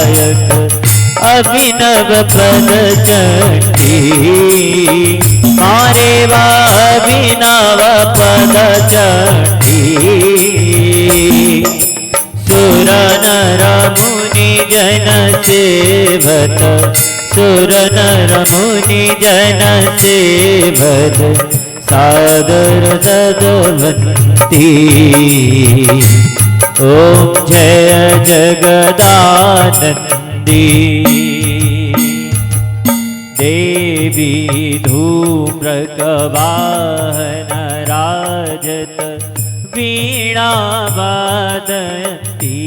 गायक अभिनव पद चंडी मारे वा अभिनव पद चंडी सुर नर मुनि जन सेवत सुर नर मुनि जन सेवत सादर सदवंती ओम जय जगदानंदी देवी धूम्रकवाहन राजत वीणा वादयती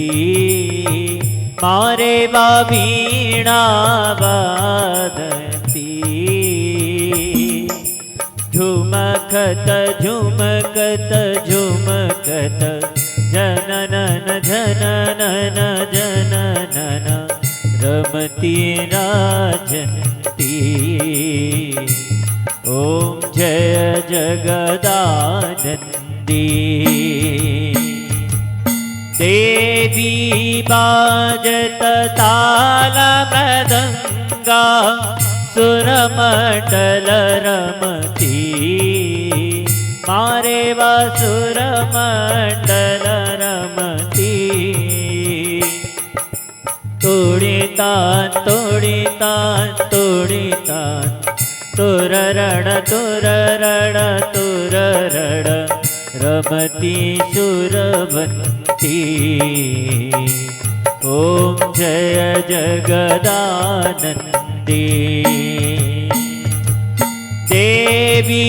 मारे वा वीणा वादयती झुमकत झुमकत झुमकत जननन जननन जननन रमती राजन्ती ओम जय जगदानंदी देवी बाजत ताल मृदंगा सुरमंडल रमती मारे वा सुरमंडल रमती तोड़ितान तोड़ितान तोड़ितान तुर रण तुर रण तुर रण रमती सुरवंती ओम जय जगदानंदी देवी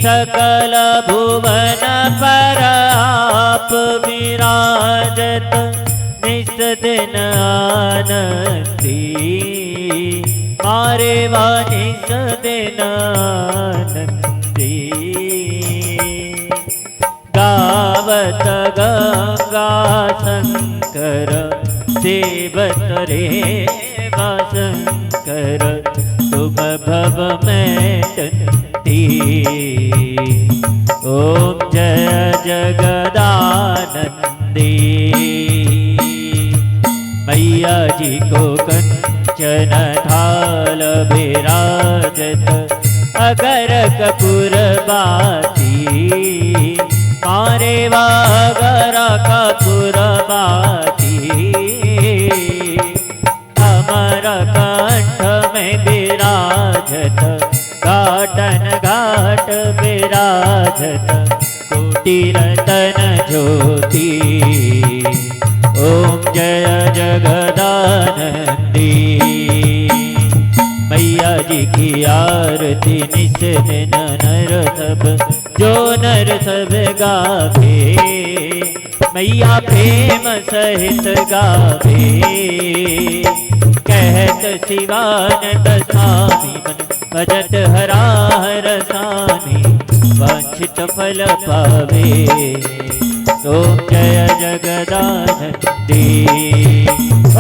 सकल भुवन पर आप विराजत निस दिन आनंदी मारे वा निस दिन आनंदी गावत गंगा शंकर सेवत रे शंकर तुम भव में टंटी ओम जय जगदानंदी मैया जी को कंचन थाल विराजत अगर कपूर बाती मारे वा अगर कपूर बाती अमर कंठ में विराजत घाटन घाट विराजत कोटि रतन ज्योति ओम जय जगदानंदी मैया जी की आरती निस दिन नर सब जो नर सब गावे मैया प्रेम सहित गावे कहत शिवानंद स्वामी मन भजत हराहर सामी वांछित फल पावे ओम जय जगदानंदी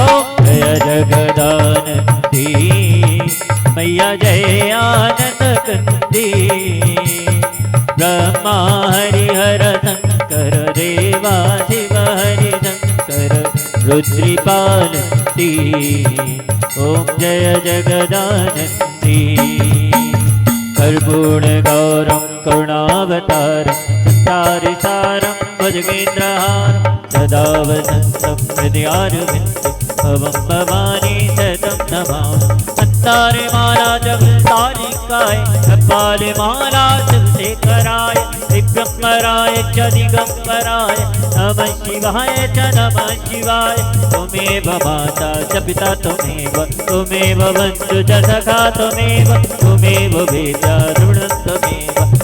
ओम जय जगदानंदी मैया जय आनंद कंदी ब्रह्मा हरिहर शंकर देवा शिव हरि शंकर रुद्रीपालती ओम जय जगदानंदी कर्पूर गौरम करुणावतारम संसारिसारम भुजगेन्द्रहारम सदा वसन्तं हृदयारविन्दे भवं भवानी सतं नमामि अंतारे माला जब तारिकाय कपाले माला शिवशेखराय दिगंबराय च दिगंबराय नमः शिवाय च नमः शिवाय त्वमेव माता च पिता त्वमेव बन्धु च सखा त्वमेव वेद्या ऋणं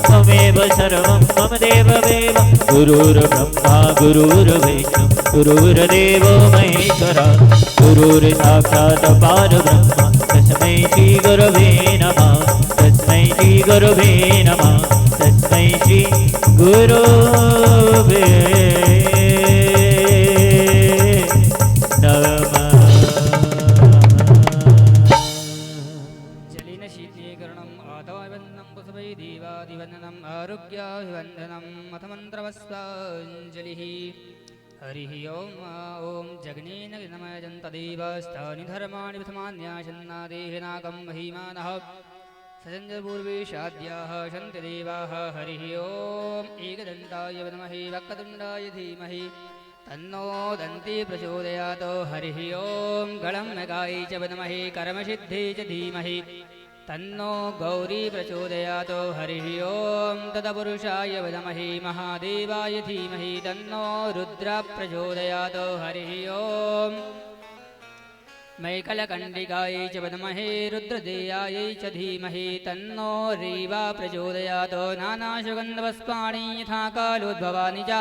त्वमेव सर्वं मम देवमेव गुरुर्ब्रह्मा गुरुर्विष्णु गुरुर्देवो महेश्वरा गुरुर्साक्षात् परब्रह्म तस्मै श्री गुरवे नमः तस्मै श्री गुरवे नमः तस्मै श्री गुरवे नमः। जलिन शीतलीकरणम् आदावन्नं पुष्पै देवादिवन्दनम् आरोग्याभिवन्दनम् अथ मन्त्रवस्वाञ्जलिः हरिः ॐ जग्नेन नमयजन्तदेवस्तानि धर्माणि प्रथमान्याशन्नादेः नागं महिमानः सजन्दपूर्वेशाद्याः सन्ति देवाः हरिः ॐ एकदन्ताय विद्महे वक्रतुण्डाय धीमहि तन्नो दन्ती प्रचोदयात् हरिः ॐ गणमगायै च विद्महे कर्मसिद्ध्यै च धीमहि तन्नो गौरी प्रचोदयात् हरिः ॐ तदपुरुषाय विद्महे महादेवाय धीमहि तन्नो रुद्र प्रचोदयात् हरिः ॐ मैकलकण्डिकायै च विद्महे रुद्रदेयायै च धीमहि तन्नो रीवा प्रचोदयात् नानासुगन्धपुष्पाणि यथा कालोद्भवानि च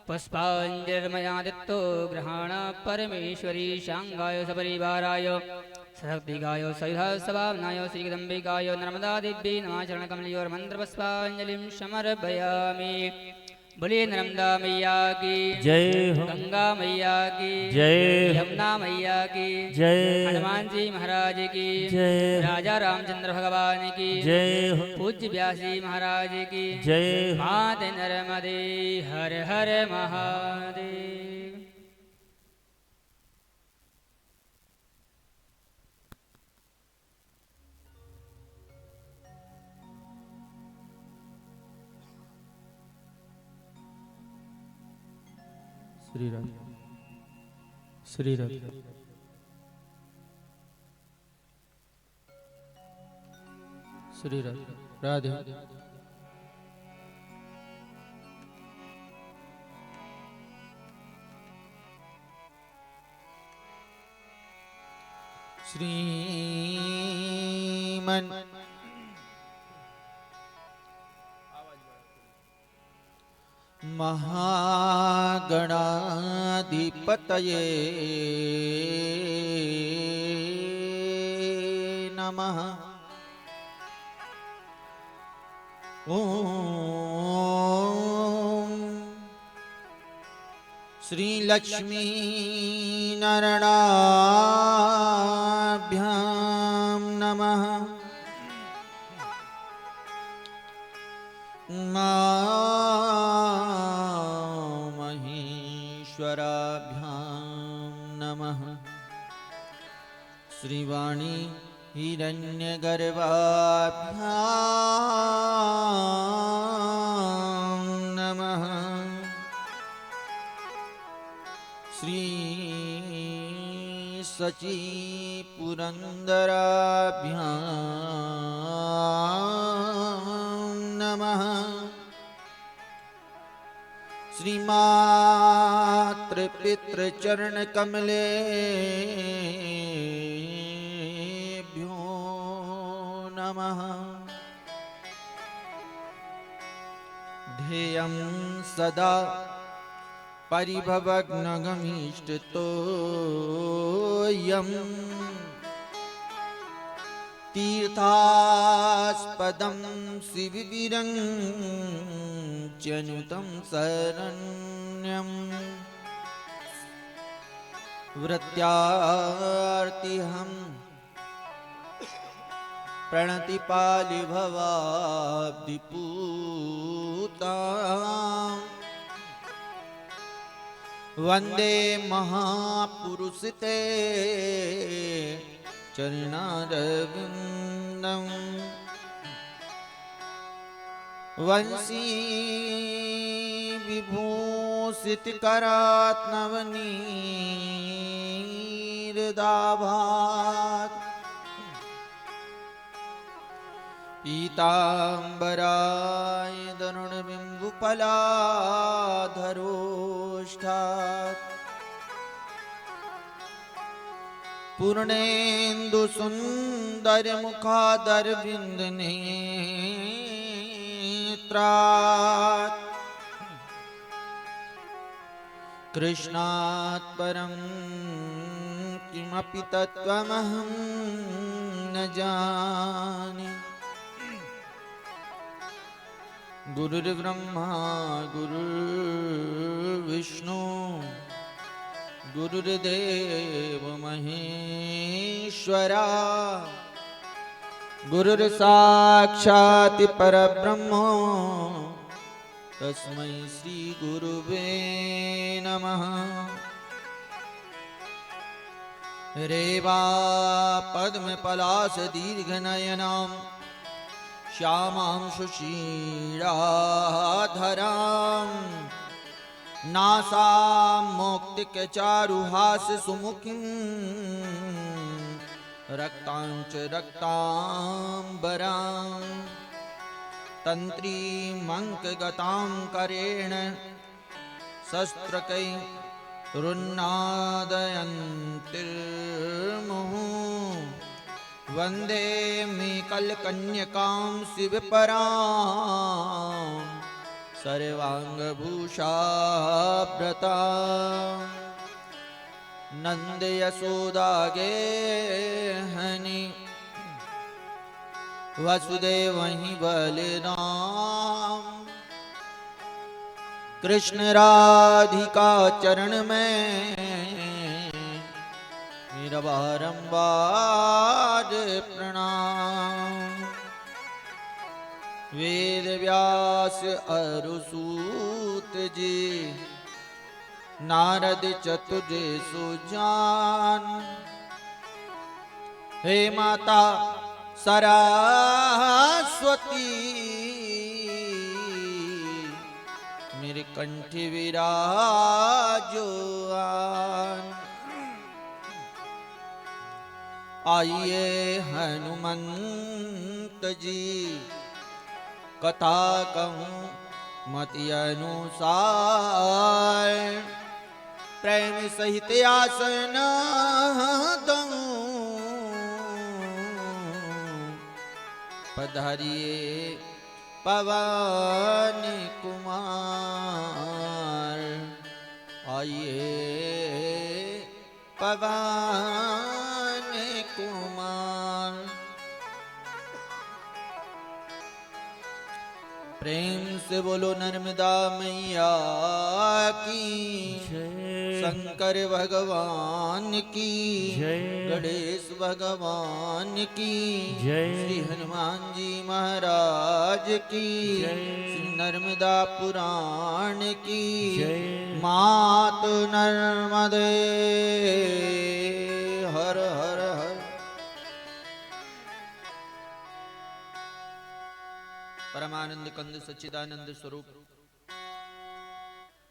पुष्पाञ्जलिर्मया दत्तो ग्रहाण परमेश्वरी शाङ्गाय सपरिवाराय शक्तिकाय सविधस्वभावनाय श्रीजगदम्बिकाय नर्मदादिव्यै नमः चरणकमलयोर्मन्त्रपुष्पाञ्जलिं समर्पयामि। बोलिए नर्मदा मैया की जय हो, गंगा मैया की जय हो, यमुना मैया की जय हनुमान जी महाराज की जय हो, राजा रामचंद्र भगवान की जय हो, पूज्य व्यासी महाराज की जय हो। मात नर्मदे हर हर महादेव। श्री राधे श्री राधे श्री राधे राधे श्रीमन महागणाधिपतये नमः। ओम श्री लक्ष्मी नारायणाभ्यां नमः। महेश्वराभ्यां नमः। श्रीवाणी हिरण्यगर्भाभ्यां नमः। श्री सची पुरंदराभ्यां नमः। श्रीमातृपितृचरणकमलेभ्यो नमः। ध्येयं सदा परिभवग्नगमीष्टतोऽयं तीर्थास्पदं शिवविरञ्चनुतं शरण्यं वृत्यार्तिहं प्रणतिपालिभवाब्धिपूता वन्दे महापुरुषते चरणारविन्दं वंशी विभूषितकरात्नवनीरदाभात् पीताम्बराय दरुणबिम्बुफलाधरोष्ठात् पूर्णेन्दुसुन्दरमुखादरविन्दनेत्रात् कृष्णात् परं किमपि तत्त्वमहं न जाने। गुरुर्ब्रह्मा गुरुर्विष्णु गुरुर्देव महेश्वरा गुरुर्साक्षात् परब्रह्म तस्मै श्री गुरुवे नमः। रेवा पद्मपलाश दीर्घनयनां श्यामां सुशीलाधरां नासां मौक्तिकचारुहास्य सुमुखीं रक्तांच रक्तांबरां तन्त्रीमङ्कगतां करेण शस्त्रकै रुन्नादयन्तिर्मुहुः वन्दे मे कलकन्यकां शिवपरां सर्वाङ्गभूषाव्रतां नन्दयशोदागेहनि वसुदेवहि बलराम कृष्ण राधिका चरण में मेरा बारंबार प्रणाम। वेद व्यास अरुसूत जी नारद चतुर्जे सुजान हे माता सरस्वती मेरे कंठ विराजो आन। आइए हनुमंत जी कथा कहूँ मति अनुसार प्रेम सहित आसन दूं पधारिए पवन कुमार। आइए पवन कुमार। प्रेम से बोलो नर्मदा मैया की जय शंकर भगवान की जय गणेश भगवान की जय श्री हनुमान जी महाराज की जय श्री नर्मदा पुराण की जय मात नर्मदे हर हर हर। परमानंद कंद सच्चिदानंद स्वरूप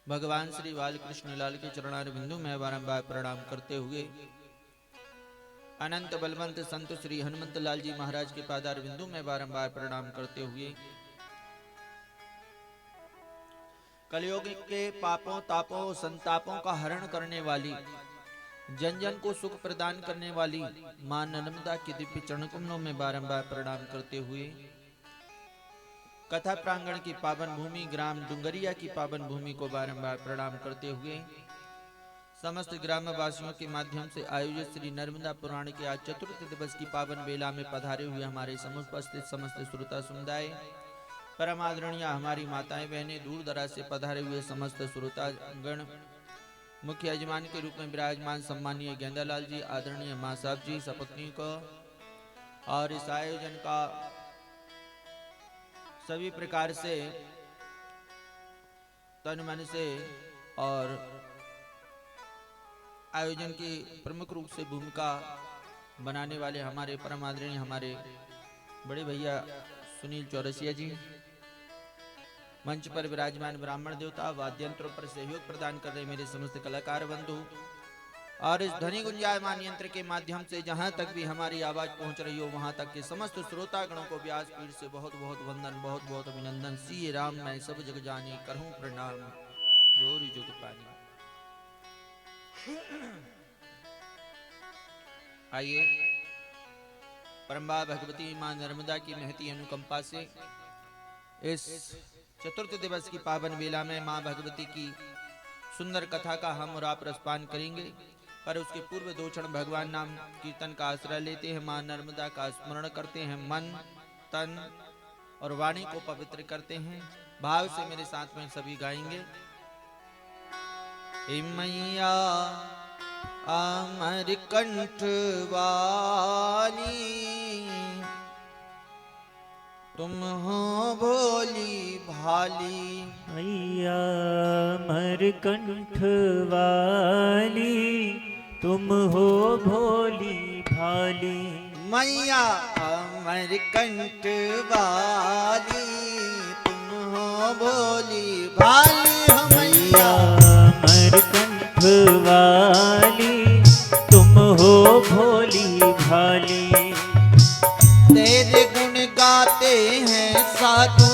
भगवान श्री बालकृष्ण लाल के चरणार बिंदु में बारंबार प्रणाम करते हुए अनंत बलवंत संत श्री हनुमंत लाल जी महाराज के पादार बिंदु में बारंबार प्रणाम करते हुए कलयुग के पापों तापों संतापों का हरण करने वाली जन जन को सुख प्रदान करने वाली मां नर्मदा के दिव्य चरण कमलों में बारंबार प्रणाम करते हुए कथा प्रांगण की पावन भूमि ग्राम डुंगरिया की पावन भूमि को बारंबार प्रणाम करते हुए समस्त ग्रामवासियों के माध्यम से आयोजित श्री नर्मदा पुराण के आज चतुर्थ दिवस की पावन बेला में पधारे हुए हमारे समुपस्थित समस्त श्रोता समुदाय परम आदरणीय हमारी माताएं बहनें दूर दराज से पधारे हुए समस्त श्रोता गण मुख्य यजमान के रूप में विराजमान सम्मानीय गेंदालाल जी आदरणीय मां साहब जी सपत्नी को और इस आयोजन का सभी प्रकार से तन मन से और आयोजन की प्रमुख रूप से भूमिका बनाने वाले हमारे परम आदरणीय हमारे बड़े भैया सुनील चौरसिया जी मंच पर विराजमान ब्राह्मण देवता वाद्यंत्रों पर सहयोग प्रदान कर रहे मेरे समस्त कलाकार बंधु और इस ध्वनि गुंजायमान यंत्र के माध्यम से जहां तक भी हमारी आवाज पहुंच रही हो वहां तक के समस्त श्रोता गणों को व्यास पीठ से बहुत बहुत वंदन बहुत बहुत अभिनंदन। श्री राम मैं सब जग जानी करहूं प्रणाम जोरी जुग पानी। आइए परम्बा भगवती मां नर्मदा की महती अनुकंपा से इस चतुर्थ दिवस की पावन बेला में मां भगवती की सुंदर कथा का हम और आप रसपान करेंगे, पर उसके पूर्व दो क्षण भगवान नाम कीर्तन का आश्रय लेते हैं, मां नर्मदा का स्मरण करते हैं, मन तन और वाणी को पवित्र करते हैं। भाव से मेरे साथ में सभी गाएंगे। हे मैया अमर कंठ वाली तुम हो भोली भाली। मैया अमरकंठ वाली तुम हो भोली भाली। मैया अमरकंठ वाली तुम हो भोली भाली। हो मैया मैया अमरकंठ वाली तुम हो भोली भाली। तेरे गुण गाते हैं साधु,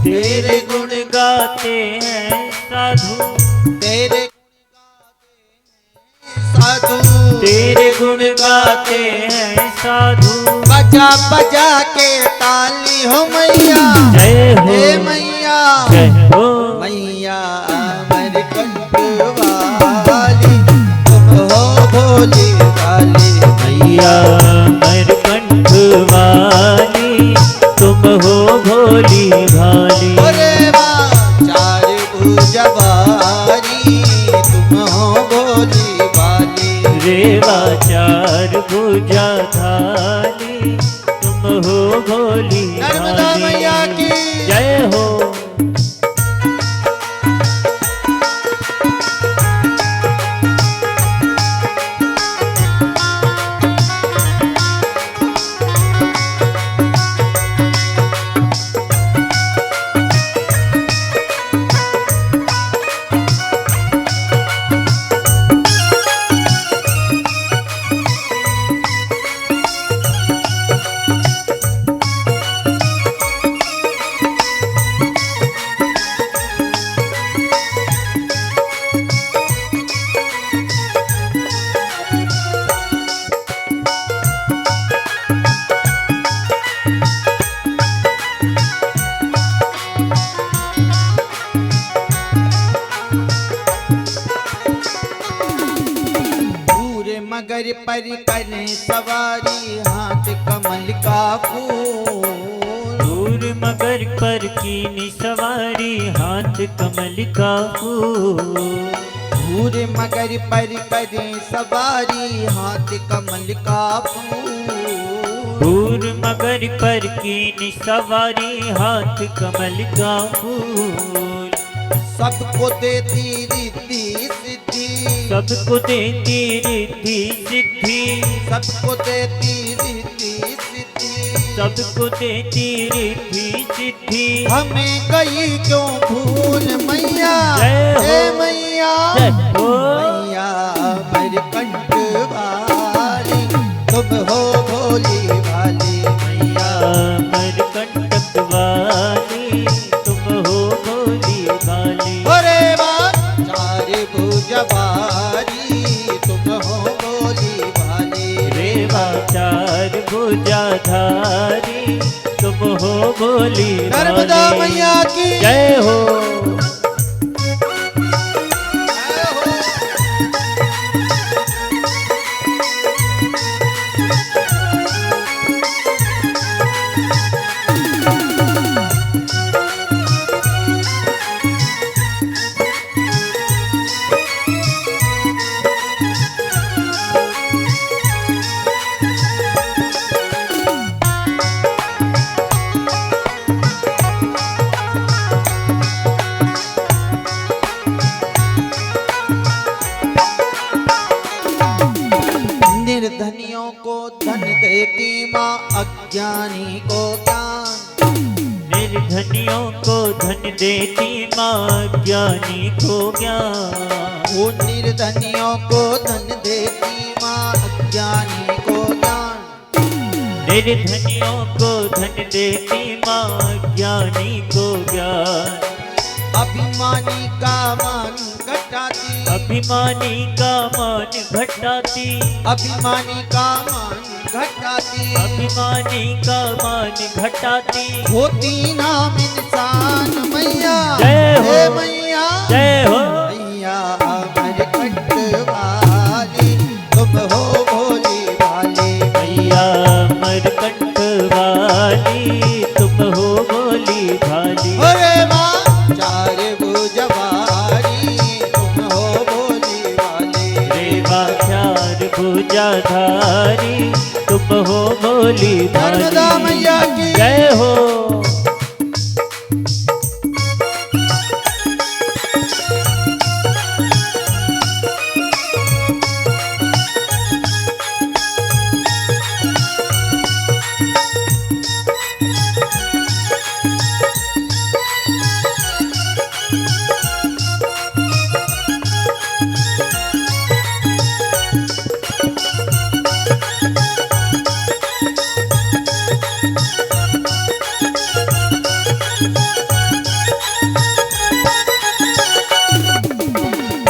तेरे गुण गाते हैं साधु, तेरे साधु, तेरे गुण गाते हैं साधु। बजा बजा के ताली। हो मैया जय हो, हे मैया जय हो। मैया अमरकंठ वाली तुम हो भोली भाली। मैया अमरकंठ वाली तुम हो भोली भाली। अरे वाह चार भुजा वाली तुम हो भोली भाली। रेवा चार भुजा धारी तुम हो भोली नर्मदा भाली। मैया की जय हो। मगर पर करें सवारी हाथ कमल का फूल। दूर मगर पर की सवारी हाथ कमल का फूल। दूर मगर पर करें सवारी हाथ कमल का फूल। दूर मगर पर की सवारी हाथ कमल का फूल। सबको देती रिद्धि सिद्धि, सबको देती रिद्धि सिद्धि, सबको देती रिद्धि सिद्धि, सबको देती रिद्धि सिद्धि। हमें गई क्यों भूल मैया जय हो, हे मैया जय हो। मैया अमरकंठ वाली तुम हो भोली भाली। मैया अमरकंटक वाली तुम हो भोली भाली। अरे वाह चार भुजा वाली तुम हो भोली भाली। रेवा चार भुजा धारी तुम हो भोली नर्मदा भाली। मैया की जय हो। निर्धनियों को धन देती माँ अज्ञानी को ज्ञान। निर्धनियों को धन देती माँ ज्ञानी को ज्ञान। वो निर्धनियों को धन देती माँ अज्ञानी को ज्ञान। निर्धनियों को धन देती माँ ज्ञानी को ज्ञान। अभिमानी का मान घटाती, अभिमानी का मान घटाती, अभिमानी का मान घटाती, अभिमानी का मान घटाती। होती नाम इंसान मैया जय हो, हे मैया जय हो। मैया अमरकंठ वाली तुम हो भोली भाली। मैया अमरकंठ वाली तुम हो भोली भाली। अरे माँ चार भुजा वाली तुम हो भोली भाली। रेवा चार भुजा धारी तुम तुम हो भोली नर्मदा भाली। मैया की जय हो।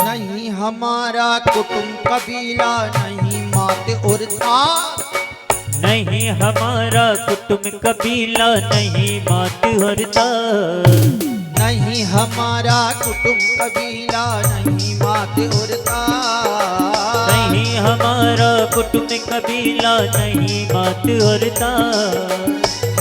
नहीं हमारा कुटुंब कबीला, नहीं मात और तार, नहीं हमारा कुटुंब कबीला, नहीं मात हरता। नहीं हमारा कुटुंब कबीला, नहीं मात और तार, नहीं हमारा कुटुंब कबीला, नहीं मात हरता।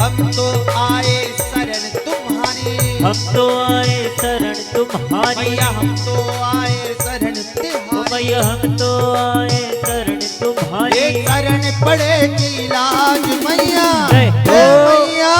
हम तो आए शरण तुम्हारी, हम तो आए शरण तुम्हारी। मैया हम तो आए शरण ओ तुम्हारी। मैया हम तो आए शरण तुम्हारी। एक शरण पड़ेगी लाज मैया, जय हे हो। मैया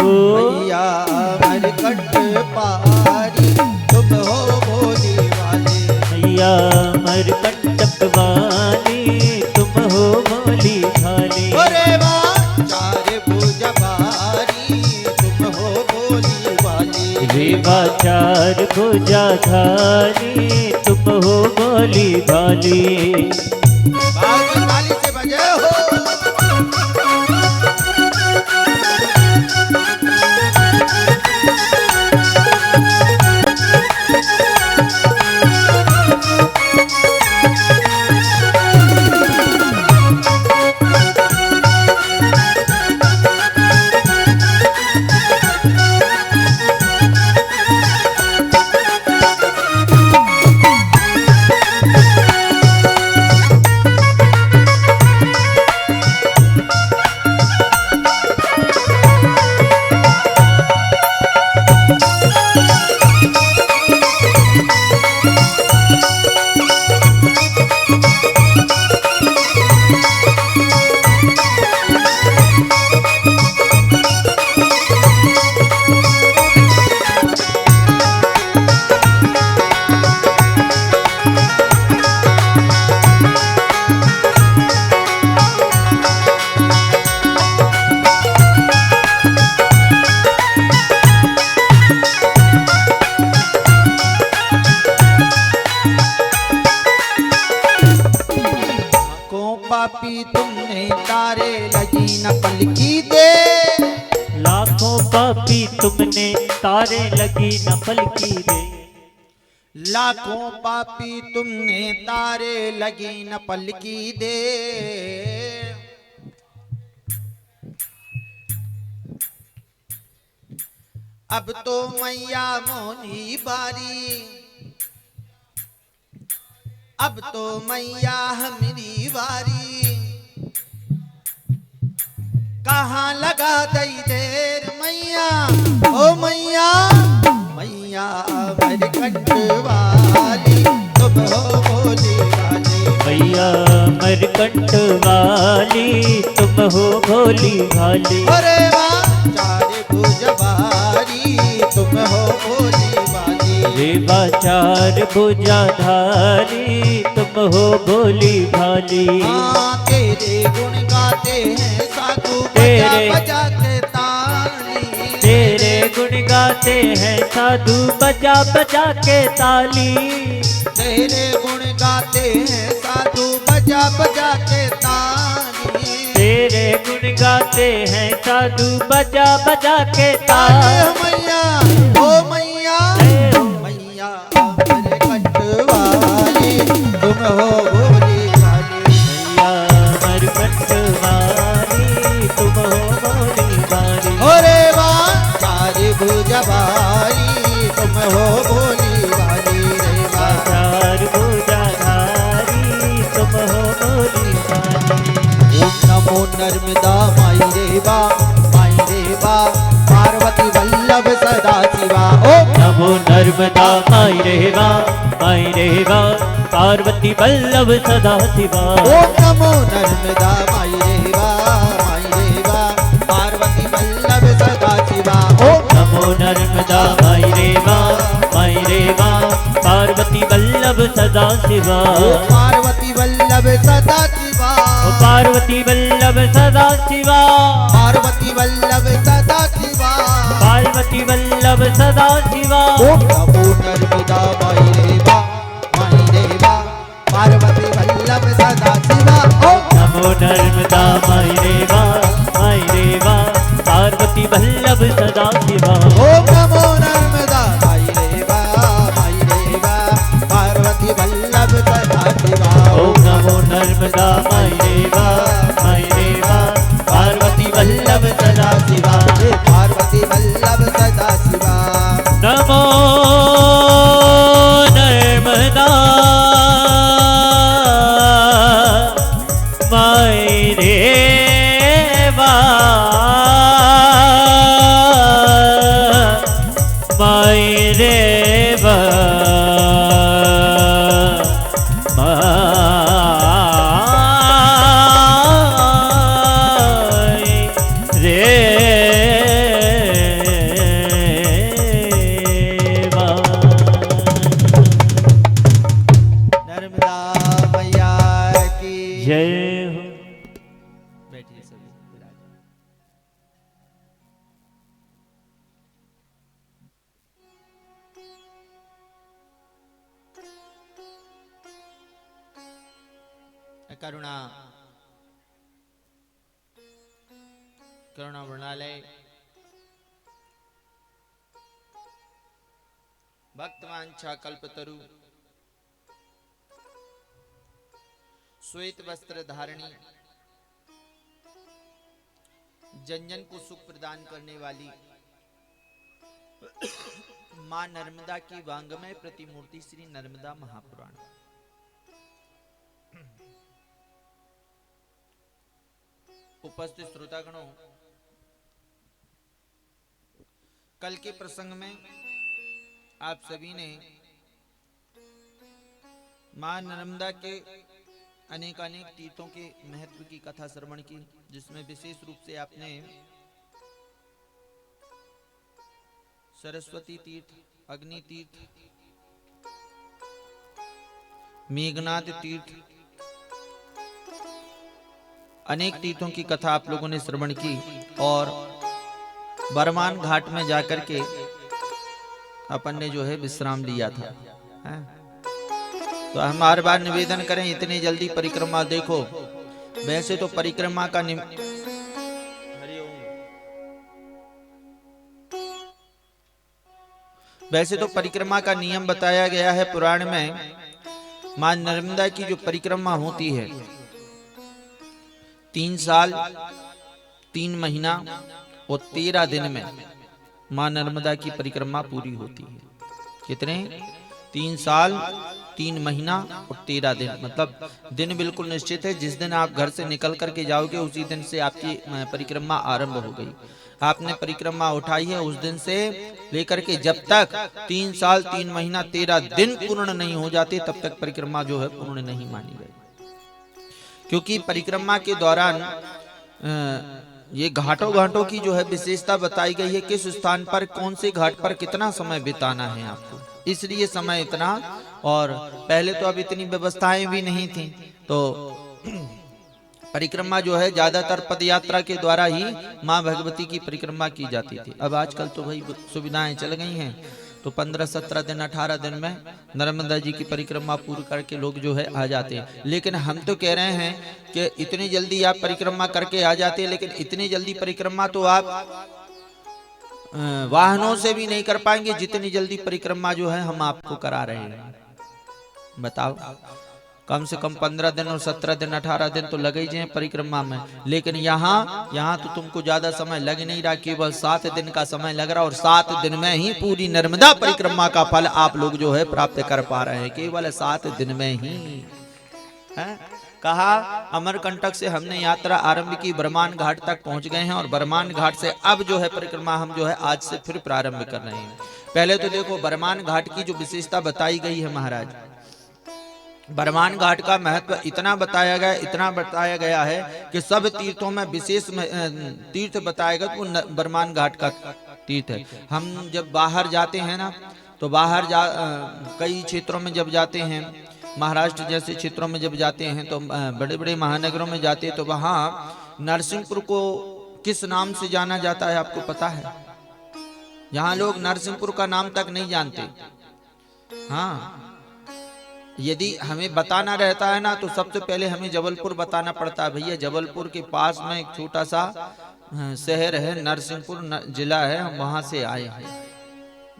ओ मैया मरकट पारी, तुम हो भोली वाली। मैया मरकंटक वाली, तुम हो भोली भाली। अरे वाह चार भुजा बारी, तुम हो भोली वाली। रेवा चार भुजाधारी, तुम हो भोली भाली। बाज ताली से बजे हो। पापी तुमने तारे लगी न पलकी दे। लाखों पापी तुमने तारे लगी न पलकी दे। लाखों पापी तुमने तारे लगी न पलकी दे। अब तो मैया मोनी बारी, अब तो मैया हमारी बारी। कहाँ लगा दई देर मैया, ओ मैया मैया मरकट वाली, तुम हो भोली वाली। मैया मरकंट वाली, तुम हो भोली भाली। अरे वाह चार भुजबारी, तुम हो भोली वाली। रेवा चार भुजाधारी, तुम हो भोली भाली। हाँ तेरे गुण गाते हैं साधु बजा तेरे- बजा के ताली। तेरे गुण गाते हैं साधु बजा बजा के ताली। तेरे गुण गाते हैं साधु बजा बजा के ताली। तेरे गुण गाते हैं साधु बजा बजा के ताली ताली। मैया ओ मैया मैया मरकट वाली, तुम हो भोली वाली। मैया मरकट वाली, तुम हो भोली भाली। अरे वाह चार भुजबारी, तुम हो भोली वाली। रे वाह चार भुजाधारी, तुम हो भोली भाली। ओम नमो नर्मदा माई रेवा, माई रेवा पार्वती वल्लभ सदा शिवा। ओम नमो नर्मदा माई रेवा, माई रेवा पार्वती वल्लभ सदा शिवा। ओम नमो नर्मदा माई रेवा, वल्लभ सदा शिवा पार्वती वल्लभ सदा शिवा पार्वती वल्लभ सदा शिवा पार्वती वल्लभ सदा शिवा पार्वती वल्लभ सदा शिवा ओम नमो नर्मदा माई देवा पार्वती वल्लभ सदा शिवा ओम नमो नर्मदा माई रेवा पार्वती वल्लभ सदा शिवा ओम नमो नर्मदा माई देवा पार्वती वल्लभ सदा शिवा ओम नमो नर्मदा माई रेवा पार्वती वल्लभ सदा शिवा पार्वती वल्लभ सदा शिवा नमो नर्मदा माई रेवा माई रेवा नर्मदा मैया की जय हो। बैठिए सभी विराज। करुणा करुणा वर्णालय भक्तवांछा कल्पतरु श्वेत वस्त्र धारणी जन को सुख प्रदान करने वाली मां नर्मदा की वांगमय प्रतिमूर्ति श्री नर्मदा महापुराण। उपस्थित श्रोतागणों, कल के प्रसंग में आप सभी ने मां नर्मदा के अनेक तीर्थों के महत्व की कथा श्रवण की, जिसमें विशेष रूप से आपने सरस्वती तीर्थ, अग्नि तीर्थ, मेघनाद तीर्थ, अनेक तीर्थों की कथा आप लोगों ने श्रवण की और बरमान घाट में जाकर के अपन ने जो है विश्राम लिया था। तो हम हर बार निवेदन करें, इतनी जल्दी परिक्रमा देखो, वैसे तो परिक्रमा का नियम बताया गया है पुराण में। मां नर्मदा की जो परिक्रमा होती है 3 साल 3 महीना और 13 दिन में मां नर्मदा की परिक्रमा पूरी होती है। कितने? 3 साल 3 महीना और 13 दिन, मतलब दिन बिल्कुल निश्चित है। जिस दिन आप घर से निकल करके जाओगे उसी दिन से आपकी परिक्रमा आरंभ हो गई। आपने परिक्रमा उठाई है उस दिन से लेकर के जब तक 3 साल 3 महीना 13 दिन पूर्ण नहीं हो जाते तब तक परिक्रमा जो है पूर्ण नहीं मानी गई। क्योंकि परिक्रमा के दौरान ये घाटों की जो है विशेषता बताई गई है, किस स्थान पर कौन से घाट पर कितना समय बिताना है आपको, इसलिए समय इतना। और पहले तो अब इतनी व्यवस्थाएं भी नहीं थी, तो परिक्रमा जो है ज्यादातर पद यात्रा के द्वारा ही माँ भगवती की परिक्रमा की जाती थी। अब आजकल तो भाई सुविधाएं चल गई हैं, तो 15-17 दिन 18 दिन में नर्मदा जी की परिक्रमा पूरी करके लोग जो है आ जाते हैं। लेकिन हम तो कह रहे हैं कि इतनी जल्दी आप परिक्रमा करके आ जाते हैं, लेकिन इतनी जल्दी परिक्रमा तो आप वाहनों से भी नहीं कर पाएंगे जितनी जल्दी परिक्रमा जो है हम आपको करा रहे हैं। बताओ, कम से कम 15 दिन और 17 दिन 18 दिन तो लगे ही जाए परिक्रमा में। लेकिन यहाँ तो तुमको ज्यादा समय लग नहीं रहा, केवल 7 दिन का समय लग रहा, और 7 दिन में ही पूरी नर्मदा परिक्रमा का फल आप लोग जो है प्राप्त कर पा रहे हैं, केवल 7 दिन में ही है। कहा अमरकंटक से हमने यात्रा आरंभ की, बरमान घाट तक पहुंच गए हैं, और बरमान घाट से अब जो है परिक्रमा हम जो है आज से फिर प्रारंभ कर रहे हैं। पहले तो देखो बरमान घाट की जो विशेषता बताई गई है महाराज, बरमान घाट का महत्व इतना बताया गया है कि सब तीर्थों में विशेष तीर्थ बताया गया तो वो बरमान घाट का तीर्थ है। हम जब बाहर जाते हैं ना तो बाहर कई क्षेत्रों में जब जाते हैं, महाराष्ट्र जैसे क्षेत्रों में जब जाते हैं, तो बड़े बड़े महानगरों में जाते हैं, तो वहाँ नरसिंहपुर को किस नाम से जाना जाता है आपको पता है? यहाँ लोग नरसिंहपुर का नाम तक नहीं जानते। हाँ, यदि हमें बताना रहता है ना, तो सबसे पहले हमें जबलपुर बताना पड़ता है। भैया जबलपुर के पास में एक छोटा सा शहर है, नरसिंहपुर जिला है, हम वहां से आए हैं।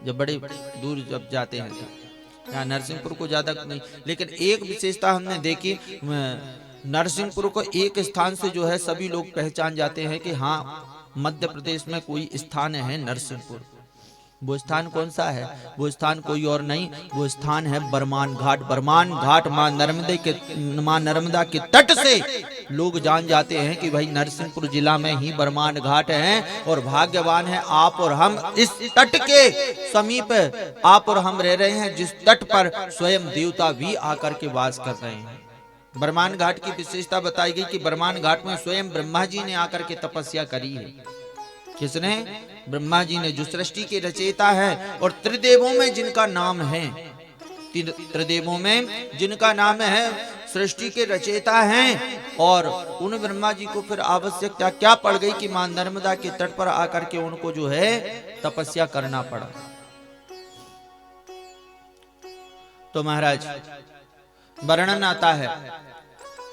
जब बड़े दूर जब जाते हैं तो यहाँ नरसिंहपुर को ज्यादा नहीं, लेकिन एक विशेषता हमने देखी, नरसिंहपुर को एक स्थान से जो है सभी लोग पहचान जाते हैं कि हाँ मध्य प्रदेश में कोई स्थान है नरसिंहपुर। वो स्थान कौन सा है? वो स्थान कोई और नहीं, वो स्थान है बरमान घाट। बरमान घाट माँ नर्मदा के तट से लोग जान जाते हैं कि भाई नरसिंहपुर जिला में ही बरमान घाट है। और भाग्यवान है आप और हम, इस तट के समीप आप और हम रह रहे हैं, जिस तट पर स्वयं देवता भी आकर के वास कर रहे हैं। बरमान घाट की विशेषता बताई गई कि बरमान घाट में स्वयं ब्रह्मा जी ने आकर के तपस्या करी है। किसने? ब्रह्मा जी ने, जो सृष्टि के रचयिता है और त्रिदेवों में जिनका नाम है, त्रिदेवों में जिनका नाम है, सृष्टि के रचयिता हैं। और उन ब्रह्मा जी को फिर आवश्यकता क्या पड़ गई कि मां नर्मदा के तट पर आकर के उनको जो है तपस्या करना पड़ा। तो महाराज वर्णन आता है,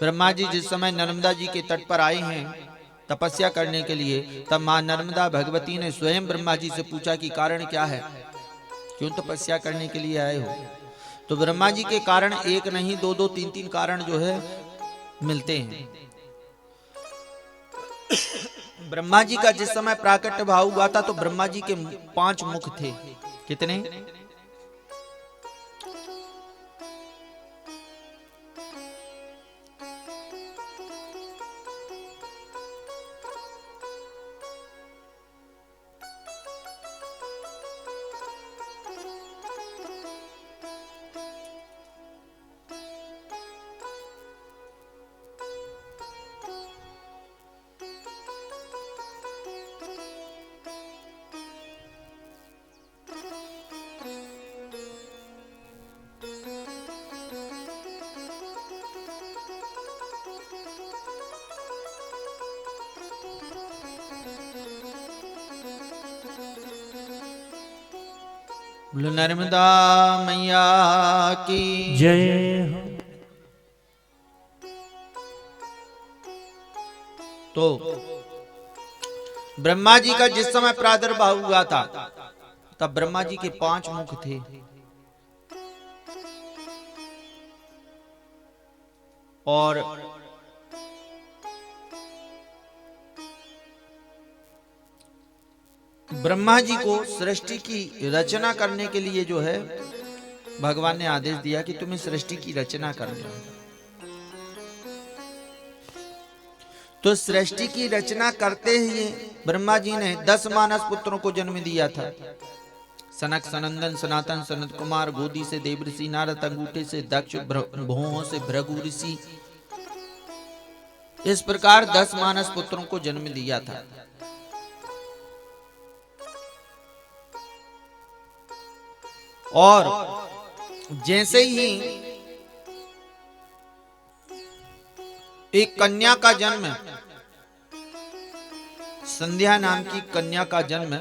ब्रह्मा जी जिस समय नर्मदा जी के तट पर आए हैं तपस्या करने के लिए, तब मां नर्मदा भगवती ने स्वयं ब्रह्मा जी से पूछा कि कारण क्या है, क्यों तपस्या करने के लिए आए हो? तो ब्रह्मा जी के कारण एक नहीं, दो दो तीन तीन कारण जो है मिलते हैं। ब्रह्मा जी का जिस समय प्राकट्य भाव हुआ था तो ब्रह्मा जी के 5 मुख थे। कितने? नर्मदा मैया की जय हो। तो ब्रह्मा जी का जिस समय प्रादुर्भाव हुआ था तब ब्रह्मा जी के 5 मुख थे। और ब्रह्मा जी को सृष्टि की रचना करने के लिए जो है भगवान ने आदेश दिया कि तुम्हें सृष्टि की रचना करनी है। तो सृष्टि की रचना करते ही ब्रह्मा जी ने 10 मानस पुत्रों को जन्म दिया था। सनक, सनंदन, सनातन, सनत कुमार, गोदी से देवऋषि, नारद, अंगूठे से दक्ष, भौहों से भृगु ऋषि। इस प्रकार 10 मानस पुत्रों को जन्म दिया था। और जैसे ही एक कन्या का जन्म, संध्या नाम की कन्या का जन्म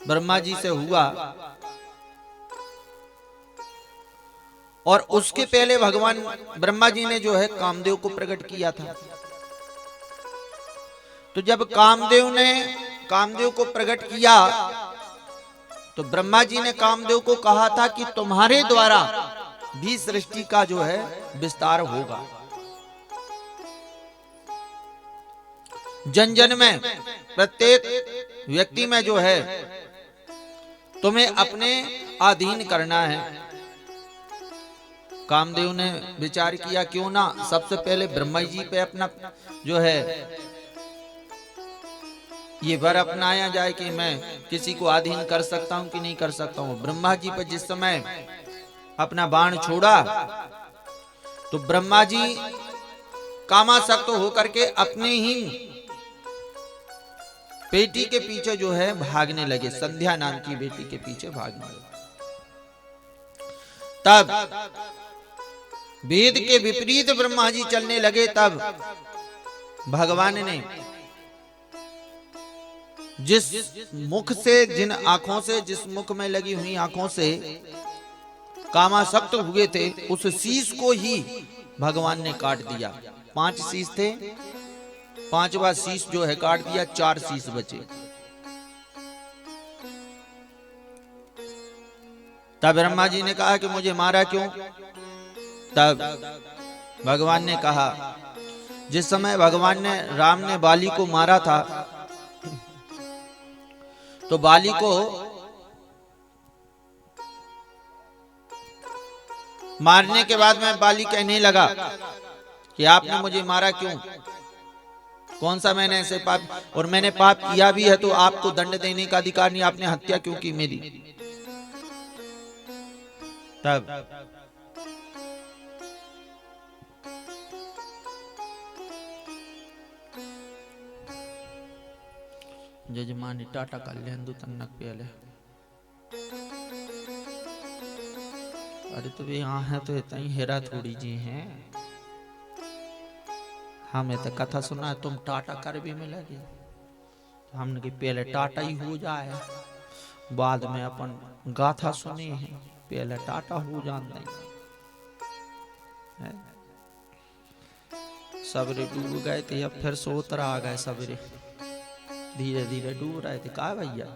ब्रह्मा जी से हुआ, और उसके पहले भगवान ब्रह्मा जी ने जो है कामदेव को प्रकट किया था। तो जब कामदेव को प्रकट किया तो ब्रह्मा जी ने कामदेव को कहा था कि तुम्हारे द्वारा भी सृष्टि का जो है विस्तार होगा। जन जन में, प्रत्येक व्यक्ति में जो है तुम्हें अपने अधीन करना है। कामदेव ने विचार किया क्यों ना सबसे पहले ब्रह्मा जी पे अपना जो है ये वर अपनाया जाए कि मैं किसी को अधीन कर सकता हूं कि नहीं कर सकता हूं। ब्रह्मा जी पर जिस समय अपना बाण छोड़ा तो ब्रह्मा जी कामासक्त होकर के अपने ही बेटी के पीछे जो है भागने लगे। संध्या नाम की बेटी के पीछे भागने लगे। तब वेद के विपरीत ब्रह्मा जी चलने लगे। तब भगवान ने जिस मुख से, जिन आंखों से, जिस मुख में लगी हुई आंखों से कामासक्त हुए थे, उस शीश को ही भगवान ने काट दिया। 5 शीश थे, 5वां शीश जो है काट दिया, 4 शीश बचे। तब ब्रह्मा जी ने कहा कि मुझे मारा क्यों? तब भगवान ने कहा, जिस समय भगवान ने, राम ने बाली को मारा था, तो बाली को मारने के बाद में बाली कहने लगा कि आपने मुझे मारा क्यों? कौन सा मैंने ऐसे पाप, और मैंने पाप किया भी है तो आपको दंड देने का अधिकार नहीं, आपने हत्या क्यों की मेरी? तब जजमानी टाटा कल्याण दो तन्नक पहले। अरे तो यहाँ है तो इतना ही हेरा थोड़ी जी हैं, हमें तो कथा सुना है, तुम टाटा कर भी मिलेगी। हमने कि पहले टाटा ही हो जाए, बाद में अपन गाथा सुनी है, पहले टाटा हो जान नहीं। सबरे डूब गए थे, अब फिर सोतरा आ गए, सबरे धीरे धीरे डूब रहे थे। कहा भैया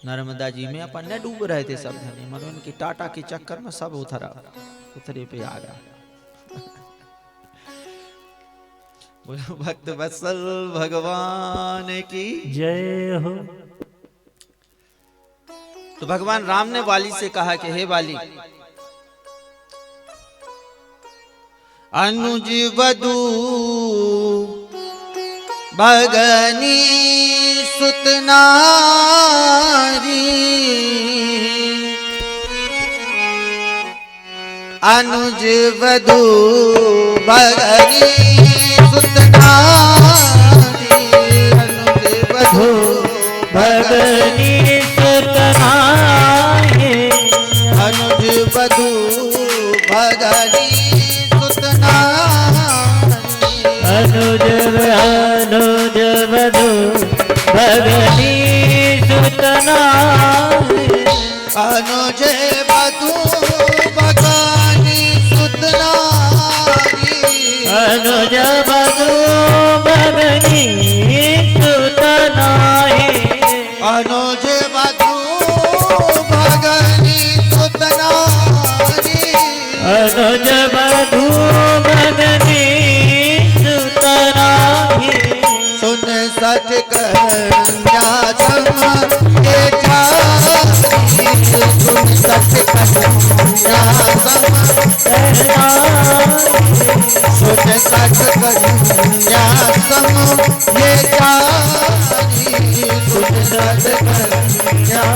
नर्मदा जी में अपन ने डूब रहे थे सब जने, मगर उनकी टाटा के चक्कर में सब उतरे पे आ गया। बोलो भक्त वत्सल भगवान की जय हो। तो भगवान राम ने बाली से कहा कि हे बाली, अनुज वधू भगनी सुत नारी, अनुज वधू भगनी सुत नारी, अनुज वधू भगनी सुत नारी, अनुज वधू भगनी सुत नारी, अनुज अनुज वधू भगनी सुत नारी, अनुज वधू भगनी सुत नारी, अनुज वधू भगनी सुत नारी, अनुज वधू भगनी सुत नारी, अनुज वधू भगनी सुत नारी, सुन सच कन्या सम के छाती, सुन सच कन्या सम सुन सच कन्या सम ये छाती, सुन सच कन्या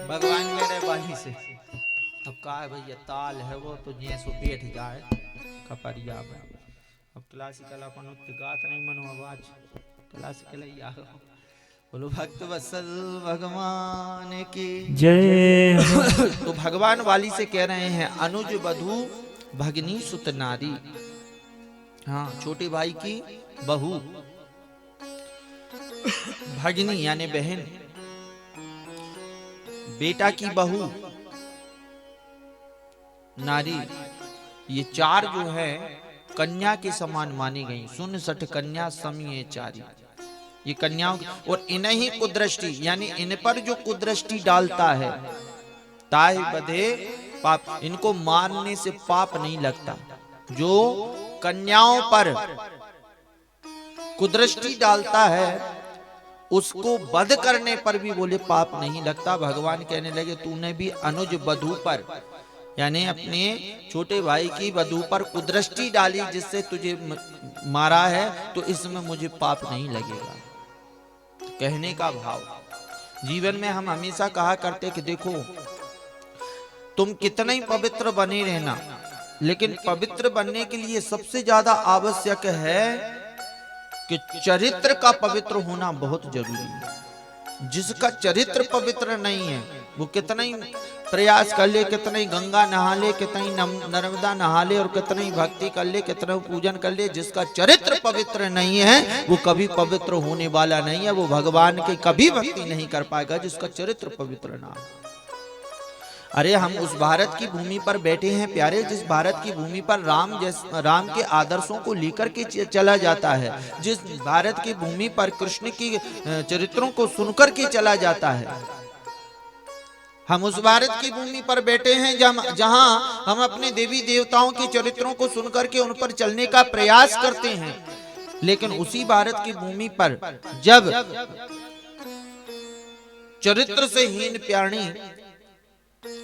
भगवान कह रहे बाली से, अब कहा भैया ताल है वो तो जैसो बैठ जाए खपरिया में। अब क्लासिकल अपन उतने गात नहीं मनो, आवाज क्लासिकल ही आ गया। बोलो भक्त वत्सल भगवान की जय हो। तो भगवान वाली से कह रहे हैं अनुज वधू भगनी सुत नारी, हाँ छोटे भाई की बहू, भगनी यानी बहन, बेटा की बहू नारी, ये चार जो है कन्या के समान मानी गई। 69 कन्या समी चारी, ये कन्याओं, और इन्हीं कुदृष्टि यानी इन पर जो कुदृष्टि डालता है ताहि बधे पाप, इनको मारने से पाप नहीं लगता। जो कन्याओं पर कुदृष्टि डालता है उसको वध करने पर भी बोले पाप नहीं लगता। भगवान कहने लगे तूने भी अनुज वधू पर, यानी अपने छोटे भाई की वधू पर कुदृष्टि डाली जिससे तुझे मारा है, तो इसमें मुझे पाप नहीं लगेगा। कहने का भाव, जीवन में हम हमेशा कहा करते कि देखो तुम कितना ही पवित्र बने रहना, लेकिन पवित्र बनने के लिए सबसे ज्यादा आवश्यक है कि चरित्र का पवित्र होना बहुत जरूरी है। जिसका चरित्र पवित्र नहीं है वो कितना ही प्रयास कर ले, कितना ही गंगा नहा ले, कितना ही नर्मदा नहा ले और कितना ही भक्ति कर ले, कितना ही पूजन कर ले, जिसका चरित्र पवित्र नहीं है वो कभी पवित्र होने वाला नहीं है। वो भगवान के कभी भक्ति नहीं कर पाएगा जिसका चरित्र पवित्र ना हो। अरे हम उस भारत की भूमि पर बैठे हैं प्यारे, जिस भारत की भूमि पर राम के आदर्शों को लेकर के चला जाता है, जिस भारत की भूमि पर कृष्ण की चरित्रों को सुनकर के चला जाता है। हम उस भारत की भूमि पर बैठे हैं जहां हम अपने देवी देवताओं के चरित्रों को सुनकर के उन पर चलने का प्रयास करते हैं, लेकिन उसी भारत की भूमि पर जब चरित्र से हीन प्राणी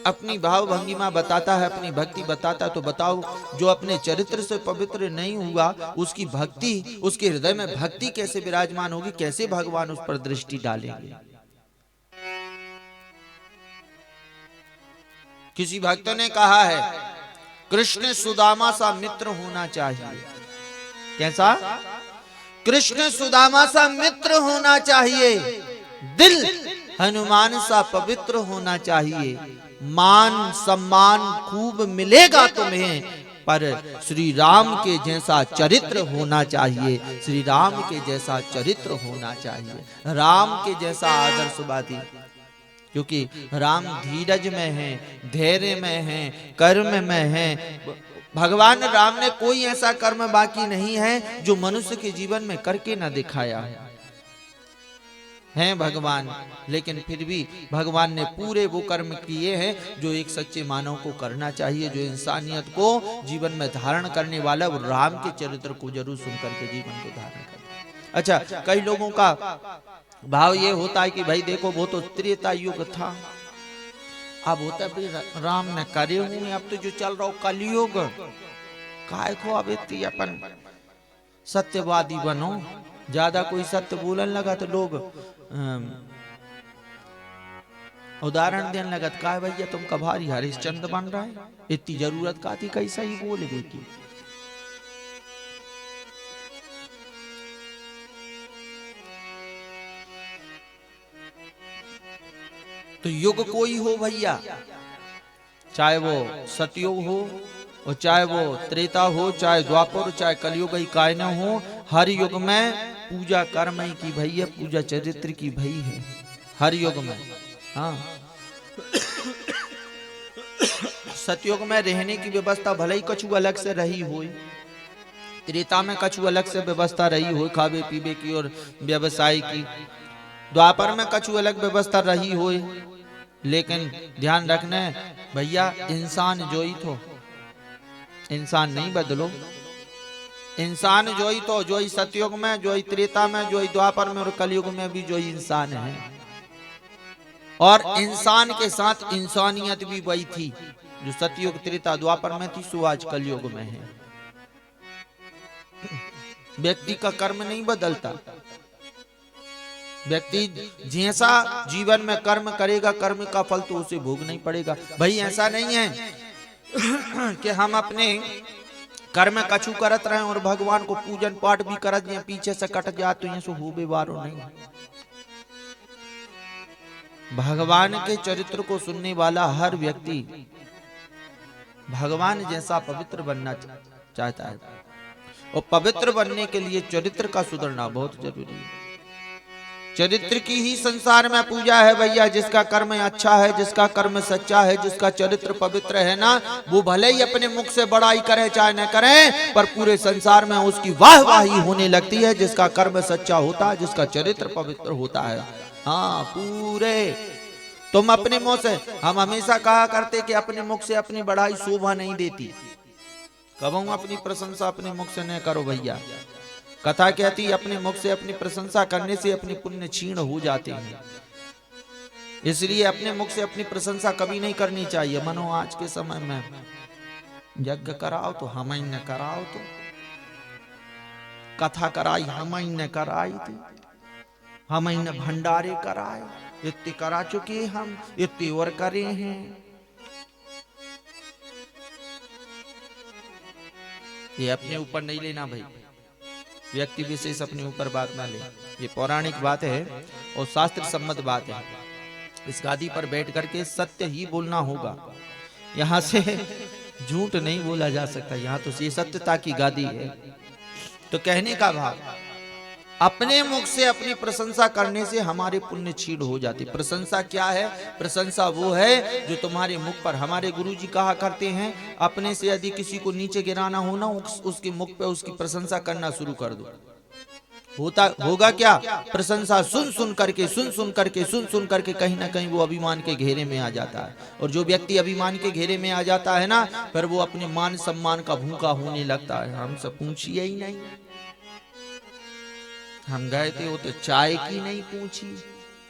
अपनी भाव भंगिमा बताता है, अपनी भक्ति बताता, तो बताओ जो अपने चरित्र से पवित्र नहीं हुआ उसकी भक्ति, उसके हृदय में भक्ति कैसे विराजमान होगी, कैसे भगवान उस पर दृष्टि डालेंगे। किसी भक्त ने कहा है कृष्ण सुदामा सा मित्र होना चाहिए। कैसा? कृष्ण सुदामा सा मित्र होना चाहिए, दिल हनुमान सा पवित्र होना चाहिए, मान सम्मान खूब मिलेगा तुम्हें, पर श्री राम के जैसा चरित्र होना चाहिए, श्री राम के जैसा चरित्र होना चाहिए, राम के जैसा आदर्शवादी। क्योंकि राम धीरज में है, धैर्य में है, कर्म में है। भगवान राम ने कोई ऐसा कर्म बाकी नहीं है जो मनुष्य के जीवन में करके ना दिखाया है भगवान, लेकिन फिर भी भगवान ने पूरे वो कर्म किए हैं जो एक सच्चे मानव को करना चाहिए, जो इंसानियत को जीवन में धारण करने वाला, वो राम के चरित्र को जरूर सुनकर के जीवन को धारण करे। अच्छा, कई लोगों का भाव ये होता है कि भाई देखो वो तो त्रेता युग था, अब होता है राम ने करे हुए, अब तो जो चल रहा हो कलयुग, काय को अब इतनी अपन सत्यवादी बनो। ज्यादा कोई सत्य बोलने लगा तो लोग उदाहरण देने लगा, का भैया तुम कभारी हरिश्चंद्र बन रहा है, इतनी जरूरत का थी, कैसा ही बोले बेटी। तो युग कोई हो भैया, चाहे वो सतयुग हो और चाहे वो त्रेता हो, चाहे द्वापर, चाहे कलयुग ही काय न हो, हर युग में पूजा कर्म ही की भई है, पूजा चरित्र की भई है हर युग में। हाँ, सतयुग में रहने की व्यवस्था भले ही कछु अलग से रही हो, त्रेता में कछु अलग से व्यवस्था रही हो खावे पीवे की और व्यवसाय की, द्वापर में कछु अलग व्यवस्था रही हो, लेकिन ध्यान रखना भैया इंसान जो ही तो, इंसान नहीं बदलो। इंसान जो ही तो, जो ही सतयुग में, जो ही त्रेता में, जो ही द्वापर में और कलयुग में भी जो ही इंसान है, और इंसान के साथ इंसानियत भी वही थी जो सतयुग त्रेता द्वापर में थी, सो आज कलयुग में है। व्यक्ति का कर्म नहीं बदलता, व्यक्ति जैसा जीवन में कर्म करेगा, कर्म का फल तो उसे भोगना ही पड़ेगा। भाई ऐसा नहीं है कि हम अपने कर्म कछु करत रहे और भगवान को पूजन पाठ भी करत दिए, पीछे से कट जाते हैं, सो हो बेवारो नहीं। भगवान के चरित्र को सुनने वाला हर व्यक्ति भगवान जैसा पवित्र बनना चाहता है, और पवित्र बनने के लिए चरित्र का सुधरना बहुत जरूरी है। चरित्र की ही संसार में पूजा है भैया। जिसका कर्म अच्छा है, जिसका कर्म सच्चा है, जिसका चरित्र पवित्र है ना, वो भले ही अपने मुख से बड़ाई करे चाहे न करे, पर पूरे संसार में उसकी वाहवाही होने लगती है। जिसका कर्म सच्चा होता है, जिसका चरित्र पवित्र होता है। हाँ, पूरे तुम अपने मुंह से, हम हमेशा कहा करते कि अपने मुख से अपनी बड़ाई शोभा नहीं देती। कबहू अपनी प्रशंसा अपने मुख से न करो भैया। कथा कहती अपने मुख से अपनी प्रशंसा करने से अपने पुण्य क्षीण हो जाते हैं। इसलिए अपने मुख से अपनी प्रशंसा कभी नहीं करनी चाहिए। मनो आज के समय में यज्ञ कराओ तो हम ही न कराओ, तो कथा कराई हम ही न कराई थी, हम ही न भंडारे कराए, इतने करा चुके हम, इतने और करे हैं। ये अपने ऊपर नहीं लेना भाई, व्यक्ति विशेष अपने ऊपर बात ना ले। ये पौराणिक बात है और शास्त्र सम्मत बात है। इस गादी पर बैठ करके सत्य ही बोलना होगा। यहाँ से झूठ नहीं बोला जा सकता। यहाँ तो ये सत्यता की गादी है। तो कहने का भाव, अपने मुख से अपनी प्रशंसा करने से हमारे पुण्य क्षीण हो जाती। प्रशंसा क्या है? प्रशंसा वो है जो तुम्हारे मुख पर, हमारे गुरुजी कहा करते हैं, अपने से यदि किसी को नीचे गिराना हो ना, उसके मुख पे उसकी प्रशंसा करना शुरू कर दो। होगा क्या? प्रशंसा सुन सुन करके कहीं ना कहीं वो अभिमान के घेरे में आ जाता है। और जो व्यक्ति अभिमान के घेरे में आ जाता है ना, फिर वो अपने मान सम्मान का भूखा होने लगता है। हमसे पूछिए ही नहीं, हम गए थे वो तो चाय की नहीं पूछी।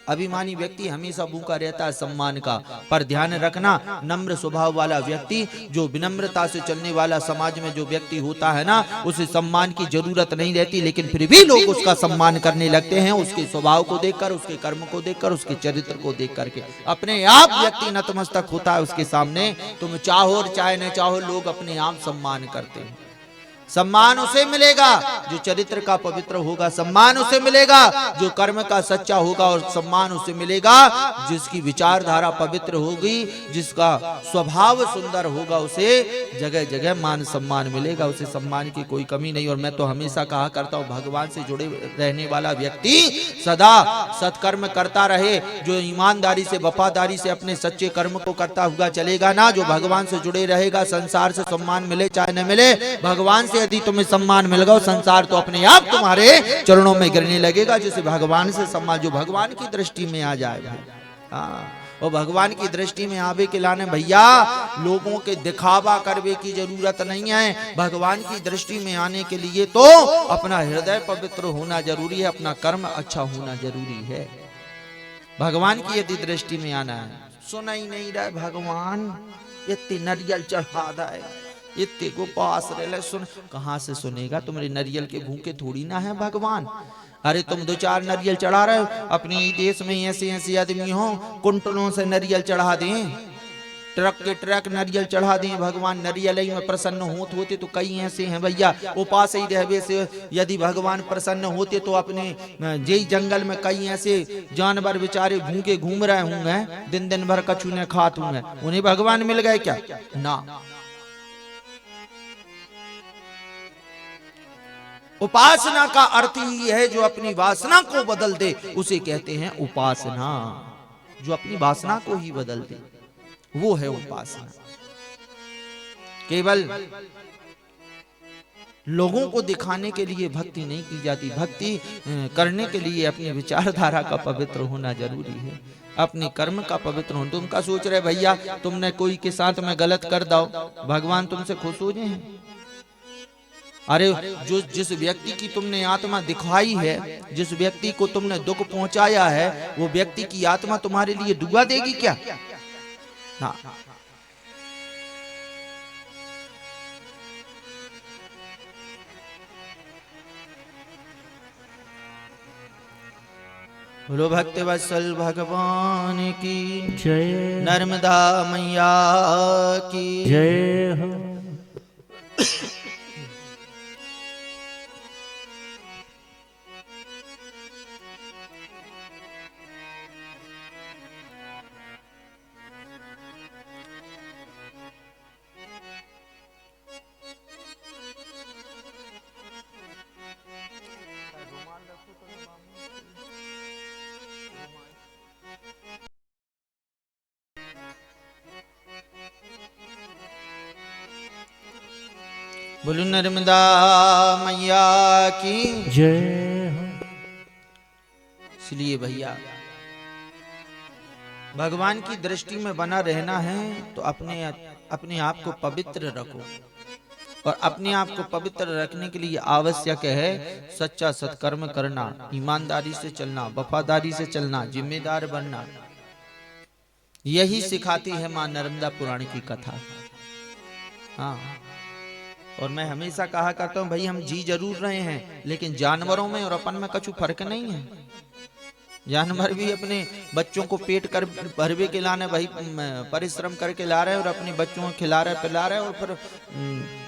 अभिमानी व्यक्ति हमेशा भूखा रहता है सम्मान का। पर ध्यान रखना, नम्र स्वभाव वाला व्यक्ति, जो विनम्रता से चलने वाला समाज में जो व्यक्ति होता है ना, उसे सम्मान की जरूरत नहीं रहती, लेकिन फिर भी लोग उसका सम्मान करने लगते हैं। उसके स्वभाव को देखकर, उसके कर्म को देखकर, उसके चरित्र को देख करके अपने आप व्यक्ति नतमस्तक होता है उसके सामने। तुम चाहो और चाहे न चाहो, लोग अपने आप सम्मान करते हैं। सम्मान उसे मिलेगा जो चरित्र का पवित्र होगा, सम्मान उसे मिलेगा जो कर्म का सच्चा होगा, और सम्मान उसे मिलेगा जिसकी विचारधारा पवित्र होगी, जिसका स्वभाव सुंदर होगा। उसे जगह जगह मान सम्मान मिलेगा, उसे सम्मान की कोई कमी नहीं। और मैं तो हमेशा कहा करता हूँ, भगवान से जुड़े रहने वाला व्यक्ति सदा सत्कर्म करता रहे। जो ईमानदारी से, वफादारी से अपने सच्चे कर्म को करता हुआ चलेगा ना, जो भगवान से जुड़े रहेगा, संसार से सम्मान मिले चाहे न मिले, भगवान से यदि तुम्हें सम्मान मिल गया, संसार तो अपने आप तुम्हारे चरणों में गिरने लगेगा। जिसे भगवान से सम्मान, जो भगवान की दृष्टि में आ जाए भाई, और भगवान की दृष्टि में आवे के लाने भैया लोगों के दिखावा करवे की जरूरत नहीं है। भगवान की दृष्टि में आने के लिए तो अपना हृदय पवित्र होना जरूरी है, अपना कर्म अच्छा होना जरूरी है। भगवान की यदि दृष्टि में आना है, सुना ही नहीं रहा भगवान, इतनी नरियल चढ़ा दे, इतने को पास रहे, सुन कहां से सुनेगा? तुम्हारे नरियल के भूखे थोड़ी ना है भगवान। अरे तुम 2-4 नरियल चढ़ा रहे हो, अपने ही देश में ऐसे ऐसे आदमी हो कुंटलों से नरियल चढ़ा दें, ट्रक के ट्रक नरियल चढ़ा दें। भगवान नरियल ही में प्रसन्न होते तो कई ऐसे हैं भैया, उपास ही रहवे से यदि भगवान प्रसन्न होते तो अपने जेई जंगल में कई ऐसे जानवर बेचारे भूखे घूम रहे होंगे, दिन दिन भर कछु न खाते होंगे, उन्हें भगवान मिल गए क्या? ना। उपासना का अर्थ ही है जो अपनी वासना को बदल दे, उसे कहते हैं उपासना। जो अपनी वासना को ही बदल दे, वो है उपासना। केवल लोगों को दिखाने के लिए भक्ति नहीं की जाती। भक्ति करने के लिए अपनी विचारधारा का पवित्र होना जरूरी है, अपने कर्म का पवित्र होना। तुम का सोच रहे भैया तुमने कोई के साथ में गलत कर दो, भगवान तुमसे खुश हो जाए? अरे जो जिस व्यक्ति की तुमने आत्मा दिखाई है, जिस व्यक्ति को तुमने दुख पहुंचाया है, वो व्यक्ति की आत्मा तुम्हारे लिए दुआ देगी क्या? ना। बोलो भक्त वत्सल भगवान की जय, नर्मदा मैया की जय हो। बोलो नर्मदा मैया की जय हो। इसलिए भैया भगवान की दृष्टि में बना रहना है तो अपने आप को पवित्र रखो, और अपने आप को पवित्र रखने के लिए आवश्यक है सच्चा सत्कर्म करना, ईमानदारी से चलना, वफादारी से चलना, जिम्मेदार बनना। यही सिखाती है मां नर्मदा पुराण की कथा। हाँ, और मैं हमेशा कहा करता हूं भाई हम जी जरूर रहे हैं, लेकिन जानवरों में और अपन में कुछ फर्क नहीं है। जानवर भी अपने बच्चों को पेट कर भरवे के लाने भाई परिश्रम करके ला रहे हैं और अपने बच्चों को खिला रहे पिला रहे और फिर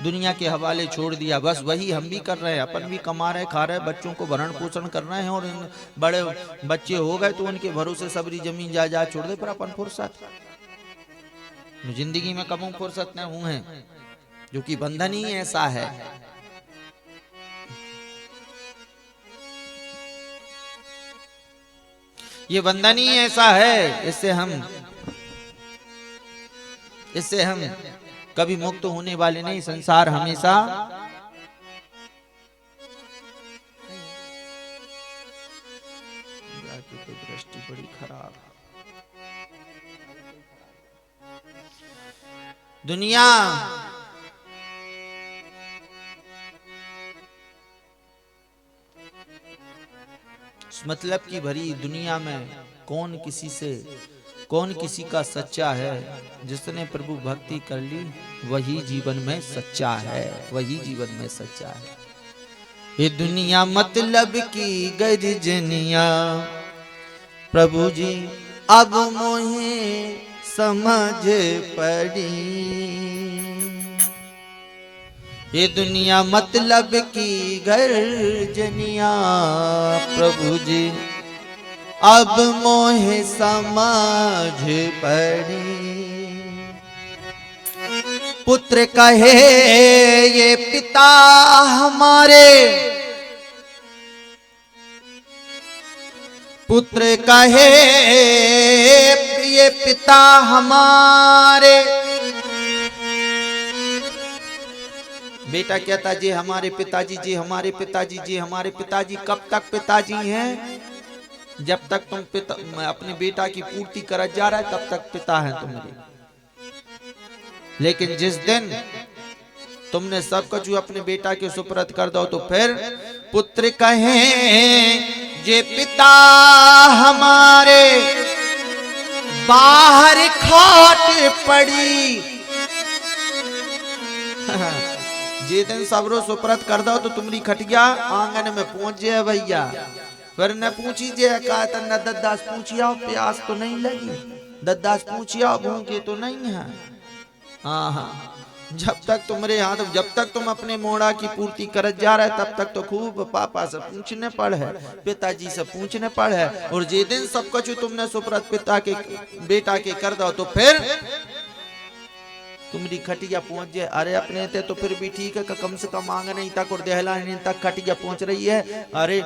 दुनिया के हवाले छोड़ दिया। बस वही हम भी कर रहे हैं, अपन भी कमा रहे खा रहे, बच्चों को भरण पोषण कर रहे हैं, और बड़े बच्चे हो गए तो उनके भरोसे सबरी जमीन जायदाद छोड़ दे। पर अपन फुर्सत जिंदगी में कबू फुर्सत न हुए हैं, जो कि बंधन ही ऐसा है। ये बंधन ही ऐसा है, इससे हम कभी मुक्त होने वाले नहीं। संसार हमेशा तो दृष्टि बड़ी खराब। दुनिया मतलब की भरी दुनिया में कौन किसी का सच्चा है। जिसने प्रभु भक्ति कर ली वही जीवन में सच्चा है, वही जीवन में सच्चा है। ये दुनिया मतलब की गर्जनिया प्रभु जी अब मोहे समझ पड़ी। ये दुनिया मतलब की गर्जनिया प्रभु जी अब मोहे समझ पड़ी। पुत्र कहे ये पिता हमारे, पुत्र कहे ये पिता हमारे। बेटा कहता जी हमारे पिताजी, जी हमारे पिताजी, जी हमारे पिताजी। कब तक पिताजी हैं? जब तक तुम पिता अपने बेटा की पूर्ति कर जा रहा है तब तक पिता है तुम्हारे। लेकिन जिस दिन तुमने सब कुछ अपने बेटा के सुपुर्द कर दो तो फिर पुत्र कहें जे पिता हमारे, बाहर खाट पड़ी। जे दिन सबरो सुपुर्द कर दो तो तुम्हारी खटिया आंगन में पहुंच जाए भैया। फिर न पूछी जे का न दद्दास पूछिया प्यास तो नहीं लगी, दद्दास पूछिया भूखे तो नहीं है। हाँ, जब तक तुम्हारे हाथ, जब तक तुम अपने मोड़ा की पूर्ति कर जा रहे तब तक तो खूब पापा से पूछने पड़ है, पिताजी से पूछने पड़ है। और जे दिन सब कुछ तुमने सुपुर्द पिता के बेटा के कर दो तो फिर तुम्हारी खटिया पहुंच जाए। अरे अपने थे तो फिर भी ठीक है, कम से कम आंगन नहीं तक और देहला नहीं तक खटिया पहुंच रही है। अरे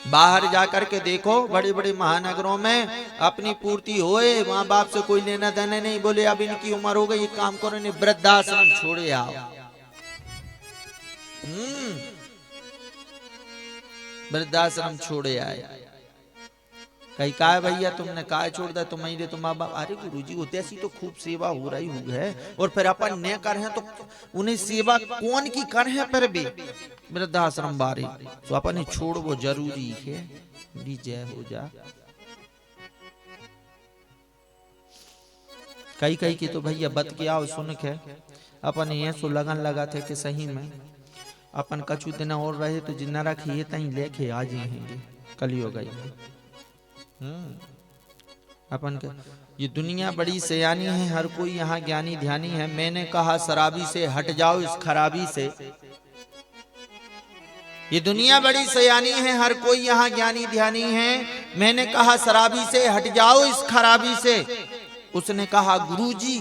बाहर जाकर के देखो, बड़े बड़े महानगरों में अपनी पूर्ति होए, माँ बाप से कोई लेना देना नहीं। बोले अब इनकी उम्र हो गई, एक काम करो नहीं वृद्धाश्रम छोड़े आओ। वृद्धाश्रम छोड़े आए। कहीं कहा भैया तुमने कहा छोड़ दिया तुम ही दे तो माँ बाप। अरे गुरुजी होते ऐसी तो खूब सेवा हो रही हुई है, और फिर अपन न कर हैं तो उन्हें सेवा कौन की कर है फिर भी वृद्धाश्रम बारे तो अपन छोड़ वो जरूरी है। जय हो जा। कई कई की तो भैया बत के आओ सुन के अपन ये सो लगन लगा थे कि सही में अपन कछु दिन और रहे तो जिन्ना रखिए तहीं लेके आ जाएंगे। कलियो गई अपन के ये दुनिया बड़ी सयानी है, हर कोई यहाँ ज्ञानी ध्यानी है। मैंने कहा शराबी से हट जाओ इस खराबी से। ये दुनिया बड़ी सयानी है, हर कोई यहाँ ज्ञानी ध्यानी है। मैंने कहा शराबी से हट जाओ इस खराबी से। उसने कहा गुरुजी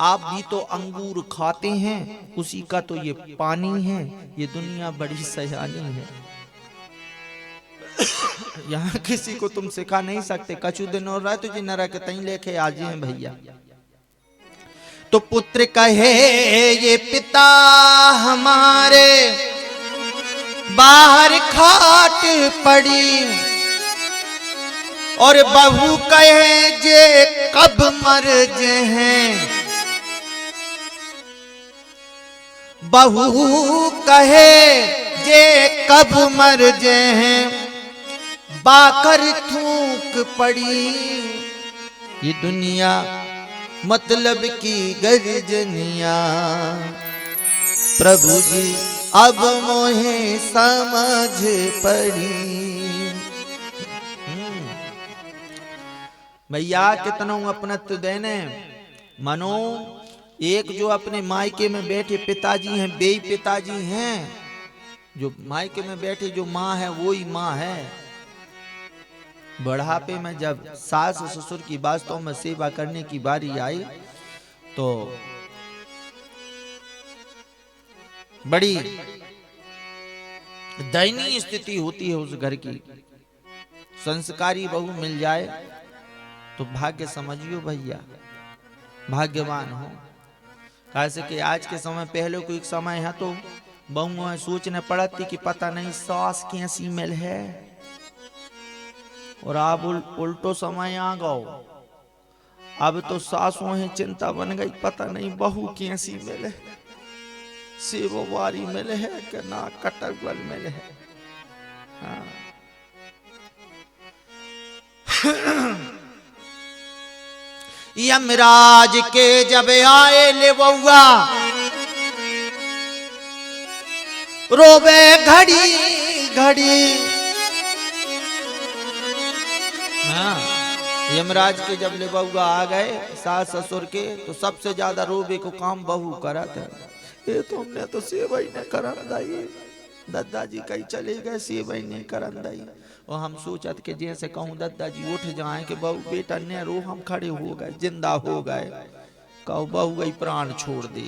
आप भी तो अंगूर खाते हैं, उसी का तो ये पानी है। ये दुनिया बड़ी सयानी है, यहाँ किसी को तुम सिखा नहीं सकते। कछु दिन और रहा तुझे नरक तई लेके आ जाए भैया। तो पुत्र कहे ये पिता हमारे बाहर खाट पड़ी, और बहू कहे जे कब मर जे हैं, बहू कहे जे कब मर जे हैं, बाकर थूक पड़ी। ये दुनिया मतलब की गर्जनिया, प्रभु जी अब मोहे समझ पड़ी। भैया कितना अपनत्व देने मनो, एक जो अपने मायके में बैठे पिताजी हैं, बेई पिताजी हैं, जो मायके में बैठे जो माँ है वो ही माँ है। बुढ़ापे में जब सास ससुर की वास्तव में सेवा करने की बारी आई तो बड़ी दयनीय स्थिति होती है उस घर की। संस्कारी बहू मिल जाए तो भाग्य समझियो भैया, भाग्यवान हो। कैसे कि आज के समय, पहले को एक समय है तो बहुएं सोचने पड़ती कि पता नहीं सास कैसी मिल है, और अब उल्टो समय आ गओ। अब तो सासों ही चिंता बन गई, पता नहीं बहू कैसी मिले, सेवारी मिले है कि ना कटक मिले है। हाँ। यमराज के जब आए ले बउआ, रोबे घड़ी घड़ी। हाँ, यमराज के जब ले बउआ आ गए सास ससुर के, तो सबसे ज्यादा रोबे को काम बहू करा था। ये तो हमने तो सेवा ही नहीं करन दाई, दादाजी कहीं चले गए, सेवा ही नहीं करन दाई। और हम सोचत के जैसे कहूँ दादाजी उठ जाए कि बहू बेटा ने रो, हम खड़े हो गए, जिंदा हो गए। कहो बहू गई प्राण छोड़ दे,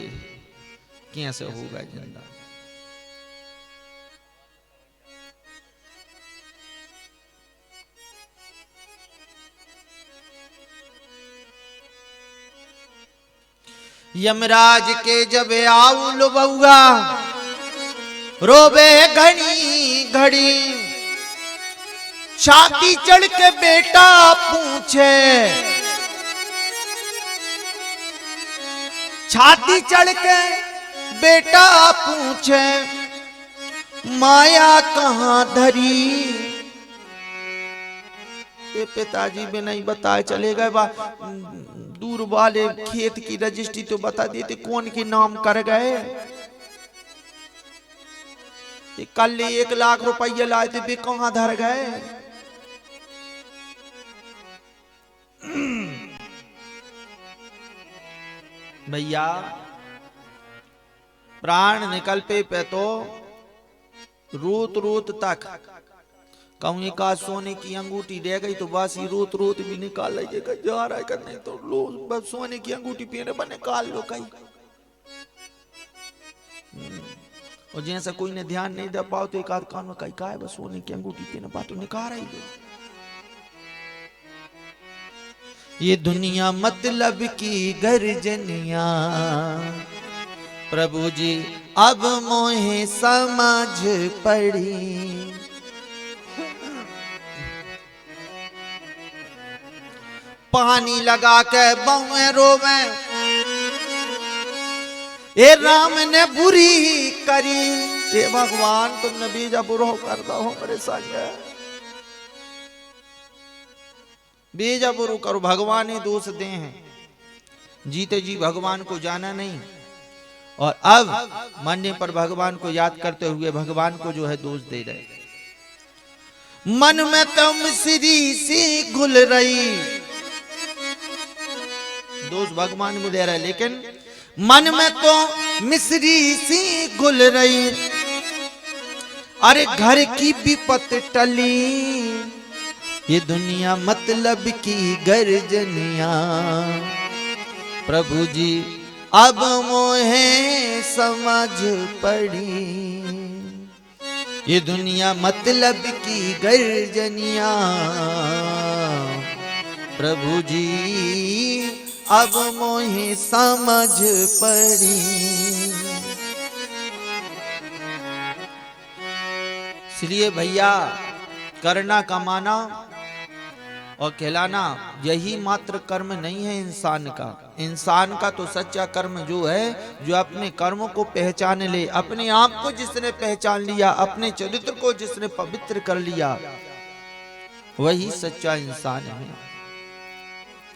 कैसे हो गए जिंदा। यमराज के जब आउल बउआ, रोबे घड़ी घड़ी। छाती चढ़ के बेटा पूछे, छाती चढ़ के बेटा पूछे, माया कहाँ धरी। ये पिताजी भी नहीं बताए चले गए, दूर वाले खेत की रजिस्ट्री तो बता देते कौन के नाम कर गए। कल 1 लाख रुपये लाए थे, वे कहां धर गए। भैया प्राण निकल पे तो रोत रोत तक कहूँ का सोने की अंगूठी रह गई तो बस ही रोत रोत भी निकाल लीजिएगा, जा रहा है करने तो लो बस सोने की अंगूठी पीने पर निकाल लो कहीं। और जैसा कोई ने ध्यान नहीं दे पाओ तो एक आध कान में कहीं का है बस सोने की अंगूठी पीने बात तो निकाल रही है। ये दुनिया मतलब की गर्जनिया, प्रभु जी अब मोहे समझ पड़ी। पानी लगा के बहुए रोवे, ए राम ने बुरी करी। ए भगवान तुमने बीजा बुरो कर दो मेरे संग, बीजा बुरो करो, भगवान ही दोष दे हैं। जीते जी भगवान को जाना नहीं, और अब मरने पर भगवान को याद करते हुए भगवान को जो है दोष दे रहे। मन में तुम श्री सी घुल रही, दोष भगवान को दे रहा है, लेकिन मन में तो मिश्री सी घुल रही। अरे घर की विपत टली, ये दुनिया मतलब की गर्जनिया, प्रभु जी अब मोहे समझ पड़ी। ये दुनिया मतलब की गर्जनिया, प्रभु जी अब मोहे समझ पड़ी। इसलिए भैया करना कमाना और कहलाना यही मात्र कर्म नहीं है इंसान का। इंसान का तो सच्चा कर्म जो है, जो अपने कर्म को पहचान ले, अपने आप को जिसने पहचान लिया, अपने चरित्र को जिसने पवित्र कर लिया, वही सच्चा इंसान है।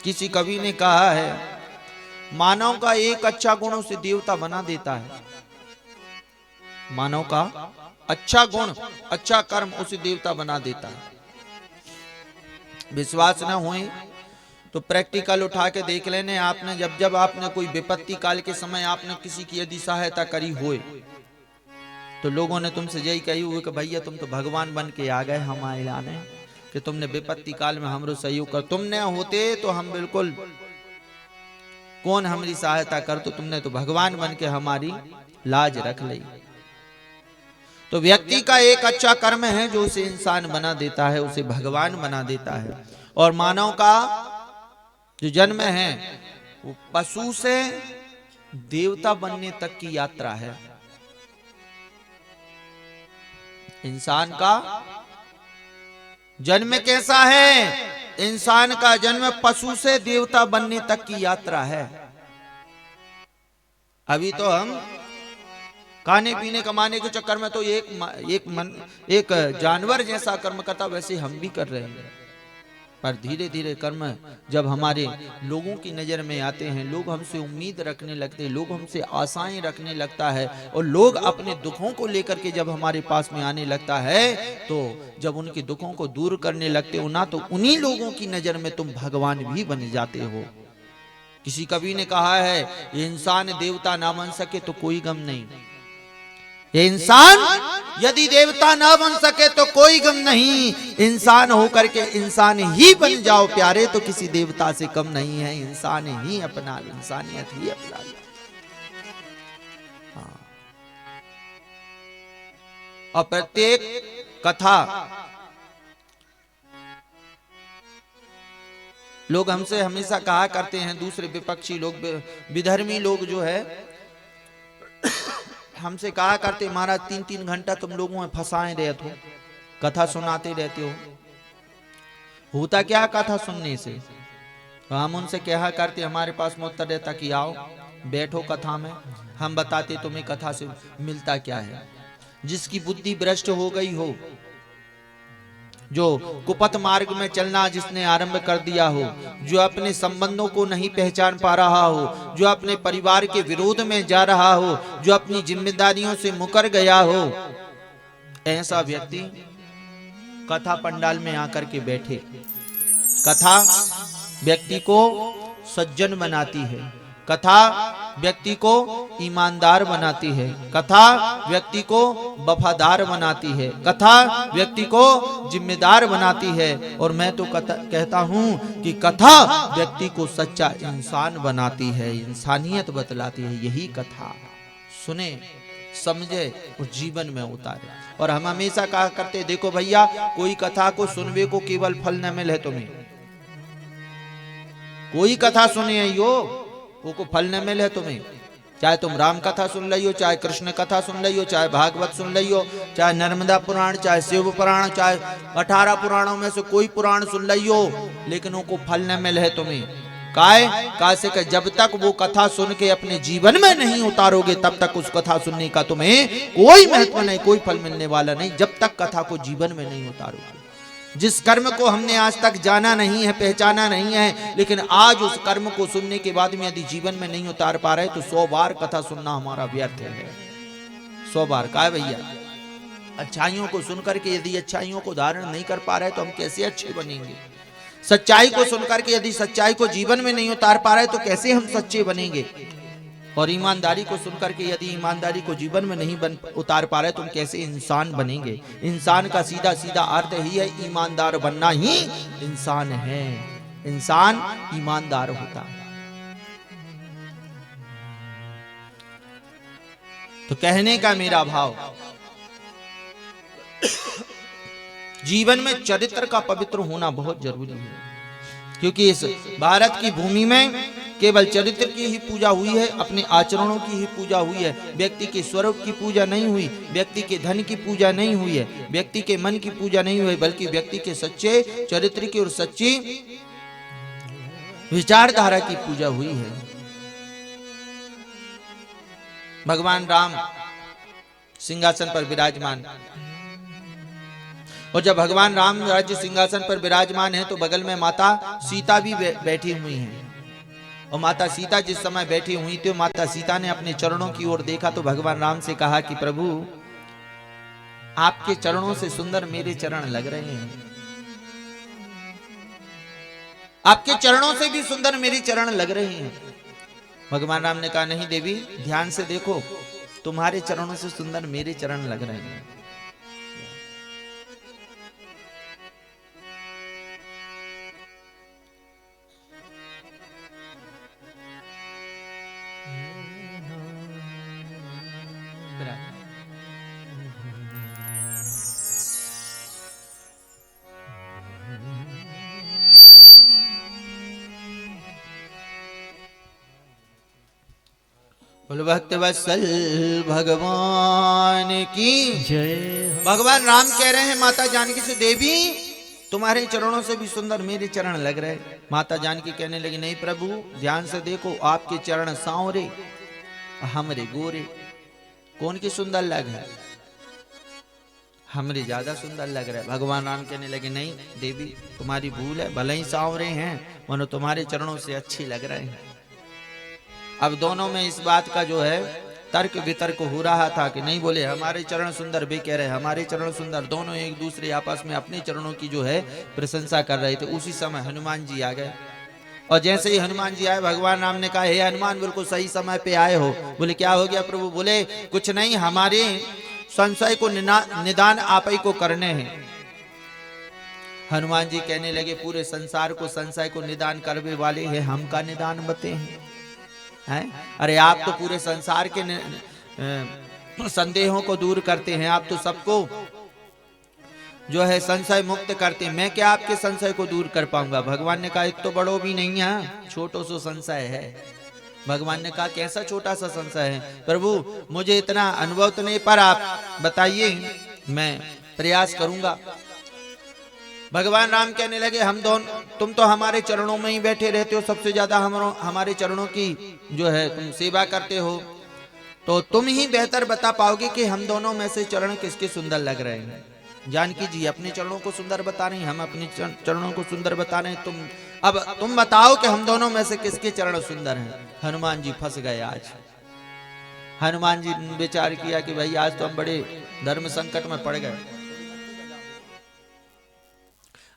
किसी कवि ने कहा है, मानव का एक अच्छा गुण उसे देवता बना देता है। मानव का अच्छा गुण, अच्छा कर्म उसे देवता बना देता है। विश्वास न हुए तो प्रैक्टिकल उठा के देख लेने। आपने जब आपने कोई विपत्ति काल के समय आपने किसी की यदि सहायता करी होए, तो लोगों ने तुमसे यही कही हुई कि भैया तुम तो भगवान बन के आ गए हमारे लाने, कि तुमने विपत्ति काल में हमरो सहयोग कर। तुम न होते तो हम बिल्कुल, कौन हमारी सहायता कर, तो तुमने तो भगवान बन के हमारी लाज रख ली। तो व्यक्ति का एक अच्छा कर्म है जो उसे इंसान बना देता है, उसे भगवान बना देता है। और मानव का जो जन्म है वो पशु से देवता बनने तक की यात्रा है। इंसान का जन्म कैसा है? इंसान का जन्म पशु से देवता बनने तक की यात्रा है। अभी तो हम खाने पीने कमाने के चक्कर में तो एक जानवर जैसा कर्म करता, वैसे हम भी कर रहे हैं। पर धीरे धीरे कर्म जब हमारे लोगों की नजर में आते हैं, लोग हमसे उम्मीद रखने लगते हैं, लोग हमसे आशाएं रखने लगता है, और लोग अपने दुखों को लेकर के जब हमारे पास में आने लगता है, तो जब उनके दुखों को दूर करने लगते हो ना, तो उन्हीं लोगों की नजर में तुम भगवान भी बन जाते हो। किसी कवि ने कहा है, ये इंसान देवता ना बन सके तो कोई गम नहीं। ये इंसान यदि देवता ना बन सके तो कोई गम नहीं। इंसान होकर के इंसान ही बन जाओ प्यारे, तो किसी देवता से कम नहीं है। इंसान ही अपना लो, इंसानियत ही अपना लो। हाँ। और प्रत्येक कथा लोग हमसे हमेशा कहा करते हैं, दूसरे विपक्षी लोग, विधर्मी लोग जो है हमसे कहा करते, महाराज 3-3 घंटा तुम लोगों में फंसाए रहते हो, कथा सुनाते रहते हो। होता क्या कथा सुनने से? तो हम उनसे कहा करते, हमारे पास में उत्तर रहता कि आओ बैठो कथा में, हम बताते तुम्हें कथा से मिलता क्या है। जिसकी बुद्धि भ्रष्ट हो गई हो, जो कुपथ मार्ग में चलना जिसने आरंभ कर दिया हो, जो अपने संबंधों को नहीं पहचान पा रहा हो, जो अपने परिवार के विरोध में जा रहा हो, जो अपनी जिम्मेदारियों से मुकर गया हो, ऐसा व्यक्ति कथा पंडाल में आकर के बैठे। कथा व्यक्ति को सज्जन बनाती है, कथा व्यक्ति को ईमानदार बनाती है, कथा व्यक्ति को वफादार बनाती है, कथा व्यक्ति को जिम्मेदार बनाती है। और मैं तो कहता हूं कि कथा व्यक्ति को सच्चा इंसान बनाती है, इंसानियत बतलाती है। यही कथा सुने, समझे और जीवन में उतारे। और हम हमेशा कहा करते, देखो भैया, कोई कथा को सुनवे को केवल फल न मिले तुम्हें। कोई कथा सुने यो वो फल न मिले तुम्हें, चाहे तुम राम कथा सुन लियो, चाहे कृष्ण कथा सुन लियो, चाहे भागवत सुन लियो, चाहे नर्मदा पुराण, चाहे शिव पुराण, चाहे 18 पुराणों में से कोई पुराण सुन लियो, लेकिन उनको फल न मिले तुम्हें। कैसे कि जब तक वो कथा सुन के अपने जीवन में नहीं उतारोगे, तब तक उस कथा सुनने का तुम्हें कोई महत्व नहीं, कोई फल मिलने वाला नहीं, जब तक कथा को जीवन में नहीं उतारोगे। जिस कर्म को हमने आज तक जाना नहीं है, पहचाना नहीं है, लेकिन आज उस कर्म को सुनने के बाद में यदि जीवन में नहीं उतार पा रहे, तो 100 बार कथा सुनना हमारा व्यर्थ है। 100 बार का है भैया। अच्छाइयों को सुनकर के यदि अच्छाइयों को धारण नहीं कर पा रहे, तो हम कैसे अच्छे बनेंगे? सच्चाई को सुनकर के यदि सच्चाई को जीवन में नहीं उतार पा रहे, तो कैसे हम सच्चे बनेंगे? और ईमानदारी को सुनकर के यदि ईमानदारी को जीवन में नहीं उतार पा रहे, तुम कैसे इंसान बनेंगे? इंसान का सीधा सीधा अर्थ ही है, ईमानदार बनना ही इंसान है। इंसान ईमानदार होता है। तो कहने का मेरा भाव, जीवन में चरित्र का पवित्र होना बहुत जरूरी है, क्योंकि इस भारत की भूमि में केवल चरित्र की ही पूजा हुई है, अपने आचरणों की ही पूजा हुई है। व्यक्ति के स्वरूप की पूजा नहीं हुई, व्यक्ति के धन की पूजा नहीं हुई है, व्यक्ति के मन की पूजा नहीं हुई, बल्कि व्यक्ति के सच्चे चरित्र की और सच्ची विचारधारा की पूजा हुई है। भगवान राम सिंहासन पर विराजमान, और जब भगवान राम राज्य सिंहासन पर विराजमान है तो बगल में माता सीता भी बैठी हुई हैं। और माता सीता जिस समय बैठी हुई थी, माता सीता ने अपने चरणों की ओर देखा तो भगवान राम से कहा कि प्रभु, आपके चरणों से सुंदर मेरे चरण लग रहे हैं, आपके चरणों से भी सुंदर मेरे चरण लग रहे हैं। भगवान राम ने कहा, नहीं देवी, ध्यान से देखो, तुम्हारे चरणों से सुंदर मेरे चरण लग रहे हैं। बोलो भक्त वत्सल भगवान की जय हो। भगवान राम कह रहे हैं माता जानकी से, देवी तुम्हारे चरणों से भी सुंदर मेरे चरण लग रहे। माता जानकी कहने लगी, नहीं प्रभु, ध्यान से देखो, आपके चरण सांवरे, हमरे गोरे, कौन की सुंदर लग है? हमरे ज्यादा सुंदर लग रहा है। भगवान राम कहने लगे, नहीं देवी, तुम्हारी भूल है, भले ही सांवरे हैं, मनो तुम्हारे चरणों से अच्छी लग रहे हैं। अब दोनों में इस बात का जो है तर्क वितर्क हो रहा था कि नहीं, बोले हमारे चरण सुंदर, वे कह रहे हमारे चरण सुंदर। दोनों एक दूसरे आपस में अपने चरणों की जो है प्रशंसा कर रहे थे। उसी समय हनुमान जी आ गए, और जैसे ही हनुमान जी आए, भगवान राम ने कहा, हे हनुमान, बिल्कुल सही समय पे आए हो। बोले क्या हो गया प्रभु? बोले कुछ नहीं, हमारे संशय को निदान आप ही को करने हैं। हनुमान जी कहने लगे, पूरे संसार को संशय को निदान करने वाले हैं, हम का निदान बते हैं? अरे आप तो पूरे संसार के संदेहों को दूर करते हैं, आप तो सबको जो है संशय मुक्त करते हैं, मैं क्या आपके संशय को दूर कर पाऊंगा? भगवान ने कहा, एक तो बड़ो भी नहीं है, छोटो सो संशय है। भगवान ने कहा, कैसा छोटा सा संशय है? प्रभु मुझे इतना अनुभव तो नहीं, पर आप बताइए, मैं प्रयास करूंगा। भगवान राम कहने लगे, हम दोनों, तुम तो हमारे चरणों में ही बैठे रहते हो, सबसे ज्यादा हमारे चरणों की जो है तुम सेवा करते हो, तो तुम ही बेहतर बता पाओगे कि हम दोनों में से चरण किसके सुंदर लग रहे हैं। जानकी जी अपने चरणों को सुंदर बता रही, हम अपने चरणों को सुंदर बता रहे हैं। अब तुम बताओ कि हम दोनों में से किसके चरण सुंदर हैं। हनुमान जी फंस गए। आज हनुमान जी ने विचार किया कि भाई आज तो हम बड़े धर्म संकट में पड़ गए,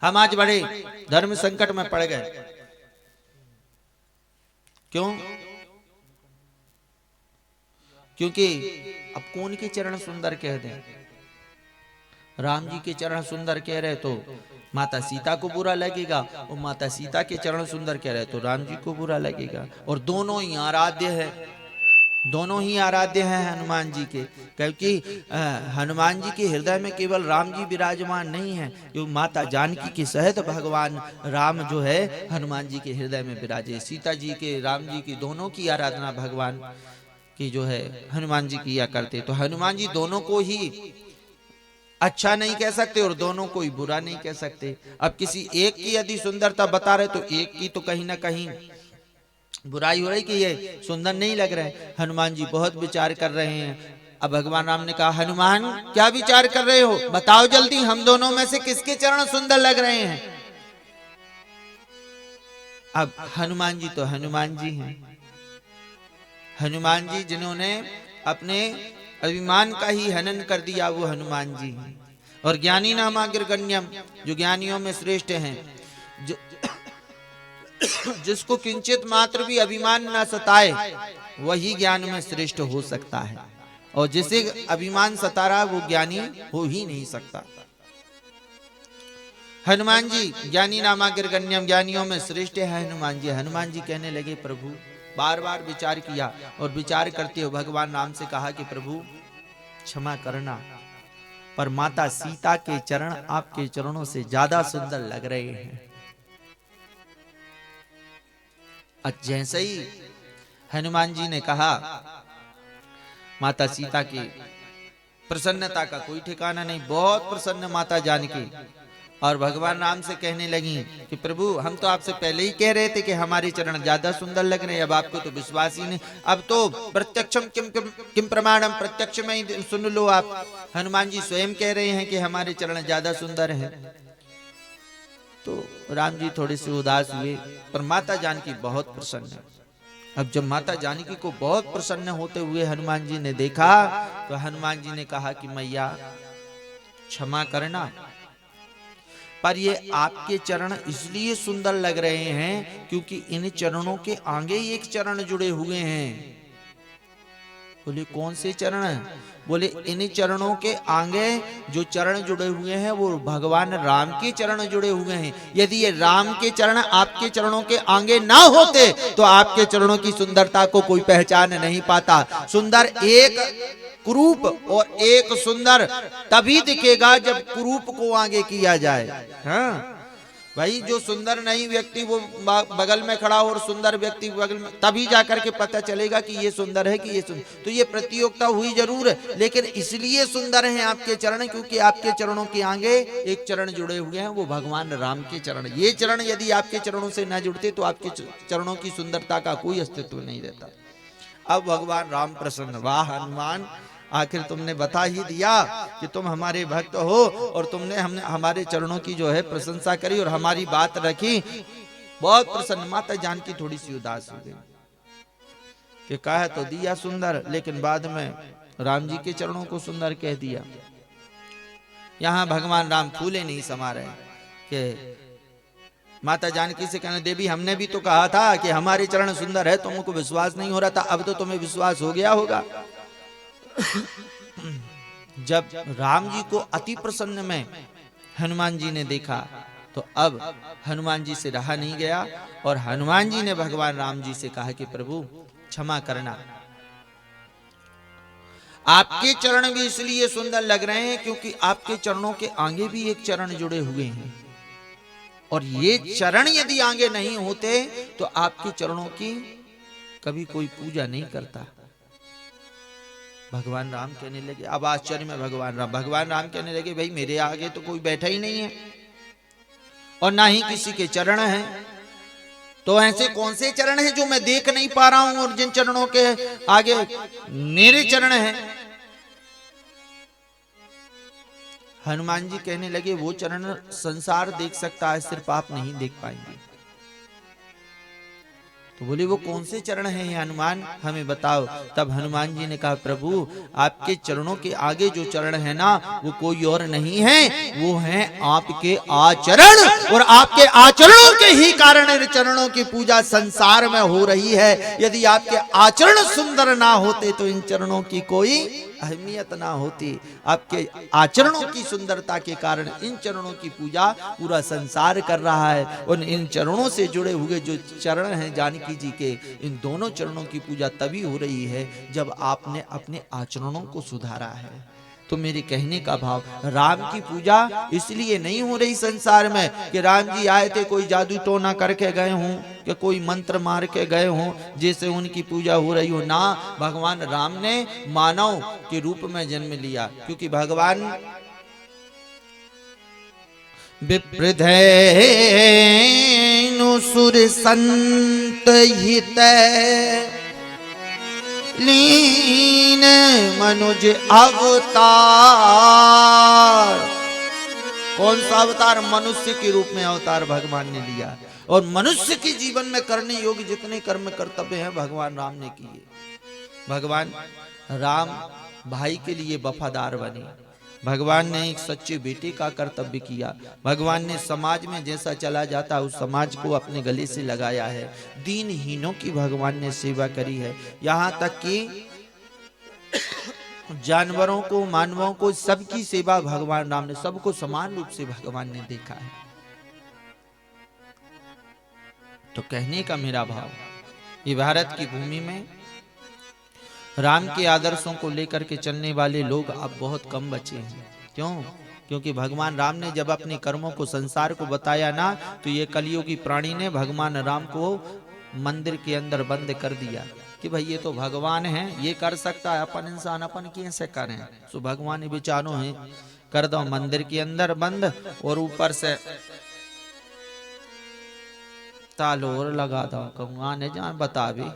हम आज बड़े धर्म संकट में पड़ गए। क्यों? क्योंकि अब कौन के चरण सुंदर कह दें? राम जी के चरण सुंदर कह रहे तो माता सीता को बुरा लगेगा, और माता सीता के चरण सुंदर कह रहे तो राम जी को बुरा लगेगा। और दोनों ही आराध्य है, दोनों ही आराध्य हैं हनुमान जी के, क्योंकि हनुमान जी के हृदय में केवल राम जी विराजमान नहीं है, जो माता जानकी के सहित भगवान राम जो है हनुमान जी के हृदय में विराजे। सीता जी के, राम जी की, दोनों की आराधना भगवान की जो है हनुमान जी किया करते। तो हनुमान जी दोनों को ही अच्छा नहीं कह सकते और दोनों को ही बुरा नहीं कह सकते। अब किसी एक की यदि सुंदरता बता रहे तो एक की तो कहीं ना कहीं बुराई हो रही कि ये सुंदर नहीं लग रहे। हनुमान जी बहुत विचार कर रहे हैं। अब भगवान राम ने कहा, हनुमान क्या विचार कर रहे हो? बताओ जल्दी, हम दोनों में से किसके चरण सुंदर लग रहे हैं? अब हनुमान जी तो हनुमान जी हैं, हनुमान जी जिन्होंने अपने अभिमान का ही हनन कर दिया, वो हनुमान जी हैं। और ज्ञानी नामाग्रगण्यम, जो ज्ञानियों में श्रेष्ठ हैं, जो जिसको किंचित मात्र भी अभिमान न सताए, वही ज्ञान में श्रेष्ठ हो सकता है, और जिसे अभिमान सता रहा वो ज्ञानी हो ही नहीं सकता। हनुमान जी ज्ञानी नामाग्रगण्यम, ज्ञानियों में श्रेष्ठ है हनुमान जी। हनुमान जी कहने लगे, प्रभु, बार बार विचार किया, और विचार करते हुए भगवान राम से कहा कि प्रभु क्षमा करना, पर माता सीता के चरण आपके चरणों से ज्यादा सुंदर लग रहे हैं। जैसे ही हनुमान जी ने कहा, माता सीता की प्रसन्नता का कोई ठिकाना नहीं, बहुत प्रसन्न माता जानकी। और भगवान राम से कहने लगी कि प्रभु हम तो आपसे पहले ही कह रहे थे कि हमारे चरण ज्यादा सुंदर लग रहे हैं, अब आपको तो विश्वास ही नहीं, अब तो प्रत्यक्षम किम प्रमाणम, प्रत्यक्ष में ही सुन लो आप, हनुमान जी स्वयं कह रहे हैं कि हमारे चरण ज्यादा सुंदर हैं। तो राम जी थोड़े से उदास हुए, पर माता जानकी बहुत प्रसन्न है। अब जब माता जानकी को बहुत प्रसन्न होते हुए हनुमान जी ने देखा, तो हनुमान जी ने कहा कि मैया क्षमा करना, पर ये आपके चरण इसलिए सुंदर लग रहे हैं क्योंकि इन चरणों के आगे एक चरण जुड़े हुए हैं। बोले कौन से चरण? बोले इन चरणों के आगे जो चरण जुड़े हुए हैं वो भगवान राम के चरण जुड़े हुए हैं। यदि ये राम के चरण आपके चरणों के आगे ना होते तो आपके चरणों की सुंदरता को कोई पहचान नहीं पाता। सुंदर एक कुरूप और एक सुंदर तभी दिखेगा जब कुरूप को आगे किया जाए। हाँ भाई, जो सुंदर नहीं व्यक्ति वो बगल में खड़ा हो और सुंदर व्यक्ति बगल में, तभी जाकर के पता चलेगा कि ये सुंदर है कि ये सुंदर। तो ये प्रतियोगिता हुई जरूर, लेकिन इसलिए सुंदर हैं आपके चरण क्योंकि आपके चरणों के आगे एक चरण जुड़े हुए हैं, वो भगवान राम के चरण। ये चरण यदि आपके चरणों से न जुड़ते तो आपके चरणों की सुंदरता का कोई अस्तित्व नहीं रहता। अब भगवान राम प्रसन्न, वाह हनुमान, आखिर तुमने बता ही दिया कि तुम हमारे भक्त हो और तुमने हमारे चरणों की जो है प्रशंसा करी और हमारी बात रखी, बहुत प्रसन्न। माता जानकी थोड़ी सी उदास हो गई कि कहा तो दिया सुंदर, लेकिन बाद में राम जी के चरणों को सुंदर कह दिया। यहाँ भगवान राम फूले नहीं समा रहे कि माता जानकी से कहना, देवी हमने भी तो कहा था कि हमारे चरण सुंदर है, तुमको विश्वास नहीं हो रहा था, अब तो तुम्हें विश्वास हो गया होगा। जब राम जी को अति प्रसन्न में हनुमान जी ने देखा तो अब हनुमान जी से रहा नहीं गया और हनुमान जी ने भगवान राम जी से कहा कि प्रभु क्षमा करना, आपके चरण भी इसलिए सुंदर लग रहे हैं क्योंकि आपके चरणों के आगे भी एक चरण जुड़े हुए हैं, और ये चरण यदि आगे नहीं होते तो आपके चरणों की कभी कोई पूजा नहीं करता। भगवान राम कहने लगे, अब आश्चर्य में भगवान राम कहने लगे, भाई मेरे आगे तो कोई बैठा ही नहीं है और ना ही किसी के चरण हैं, तो ऐसे कौन से चरण हैं जो मैं देख नहीं पा रहा हूं और जिन चरणों के आगे मेरे चरण हैं? हनुमान जी कहने लगे, वो चरण संसार देख सकता है, सिर्फ आप नहीं देख पाएंगे। तो बोले वो कौन से चरण हैं हनुमान, हमें बताओ। तब हनुमान जी ने कहा, प्रभु आपके चरणों के आगे जो चरण है ना वो कोई और नहीं है, वो हैं आपके आचरण, और आपके आचरणों के ही कारण इन चरणों की पूजा संसार में हो रही है। यदि आपके आचरण सुंदर ना होते तो इन चरणों की कोई अहमियत ना होती। आपके आचरणों की सुंदरता के कारण इन चरणों की पूजा पूरा संसार कर रहा है, और इन चरणों से जुड़े हुए जो चरण हैं जानकी जी के, इन दोनों चरणों की पूजा तभी हो रही है जब आपने अपने आचरणों को सुधारा है। तो मेरे कहने का भाव, राम की पूजा इसलिए नहीं हो रही संसार में कि राम जी आए थे कोई जादू टोना करके गए हों कि कोई मंत्र मार के गए हों जैसे उनकी पूजा हो रही हो। ना, भगवान राम ने मानव के रूप में जन्म लिया, क्योंकि भगवान विप्रधेनु सुर संत हित लीन मनुज अवतार। कौन सा अवतार? मनुष्य के रूप में अवतार भगवान ने लिया, और मनुष्य के जीवन में करने योग्य जितने कर्म कर्तव्य हैं भगवान राम ने किए। भगवान राम भाई के लिए वफादार बने, भगवान ने एक सच्चे बेटे का कर्तव्य किया, भगवान ने समाज में जैसा चला जाता उस समाज को अपने गले से लगाया है, दीनहीनों की भगवान ने सेवा करी है, यहाँ तक कि जानवरों को, मानवों को, सबकी सेवा भगवान राम ने, सबको समान रूप से भगवान ने देखा है। तो कहने का मेरा भाव, ये भारत की भूमि में राम के आदर्शों को लेकर के चलने वाले लोग अब बहुत कम बचे हैं। क्यों? क्योंकि भगवान राम ने जब अपने कर्मों को, संसार को बताया ना, तो ये कलियुगी प्राणी ने भगवान राम को मंदिर के अंदर बंद कर दिया कि भाई ये तो भगवान है, ये कर सकता है, अपन इंसान अपन कैसे करें। सो भगवान विचारो है, कर दो मंदिर के अंदर बंद और ऊपर से तालोर लगा दो, कहूँ आने जाए बता भी।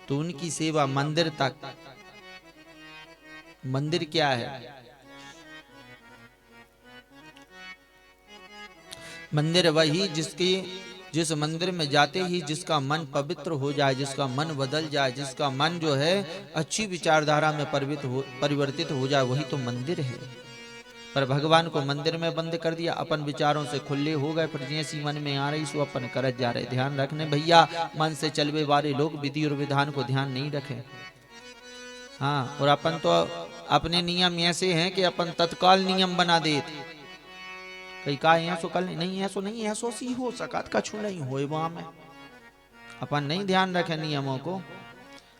तो उनकी सेवा मंदिर तक। मंदिर क्या है? मंदिर वही जिस मंदिर में जाते ही जिसका मन पवित्र हो जाए, जिसका मन बदल जाए, जिसका मन जो है अच्छी विचारधारा में परिवर्तित हो जाए, वही तो मंदिर है। पर भगवान को मंदिर में बंद कर दिया, अपन विचारों से खुले हो गए, फिर जैसी मन में आ रही सो अपन करत जा रहे। ध्यान रखने भैया, मन से चलवे वाले लोग विधि और विधान को ध्यान नहीं रखे। हाँ, और अपन तो अपने नियम ऐसे हैं कि अपन तत्काल नियम बना देते। कई का ऐसो कल नहीं, ऐसो नहीं, ऐसो सी हो सकत कछु नहीं होए वहां में। अपन नहीं ध्यान रखे नियमों को,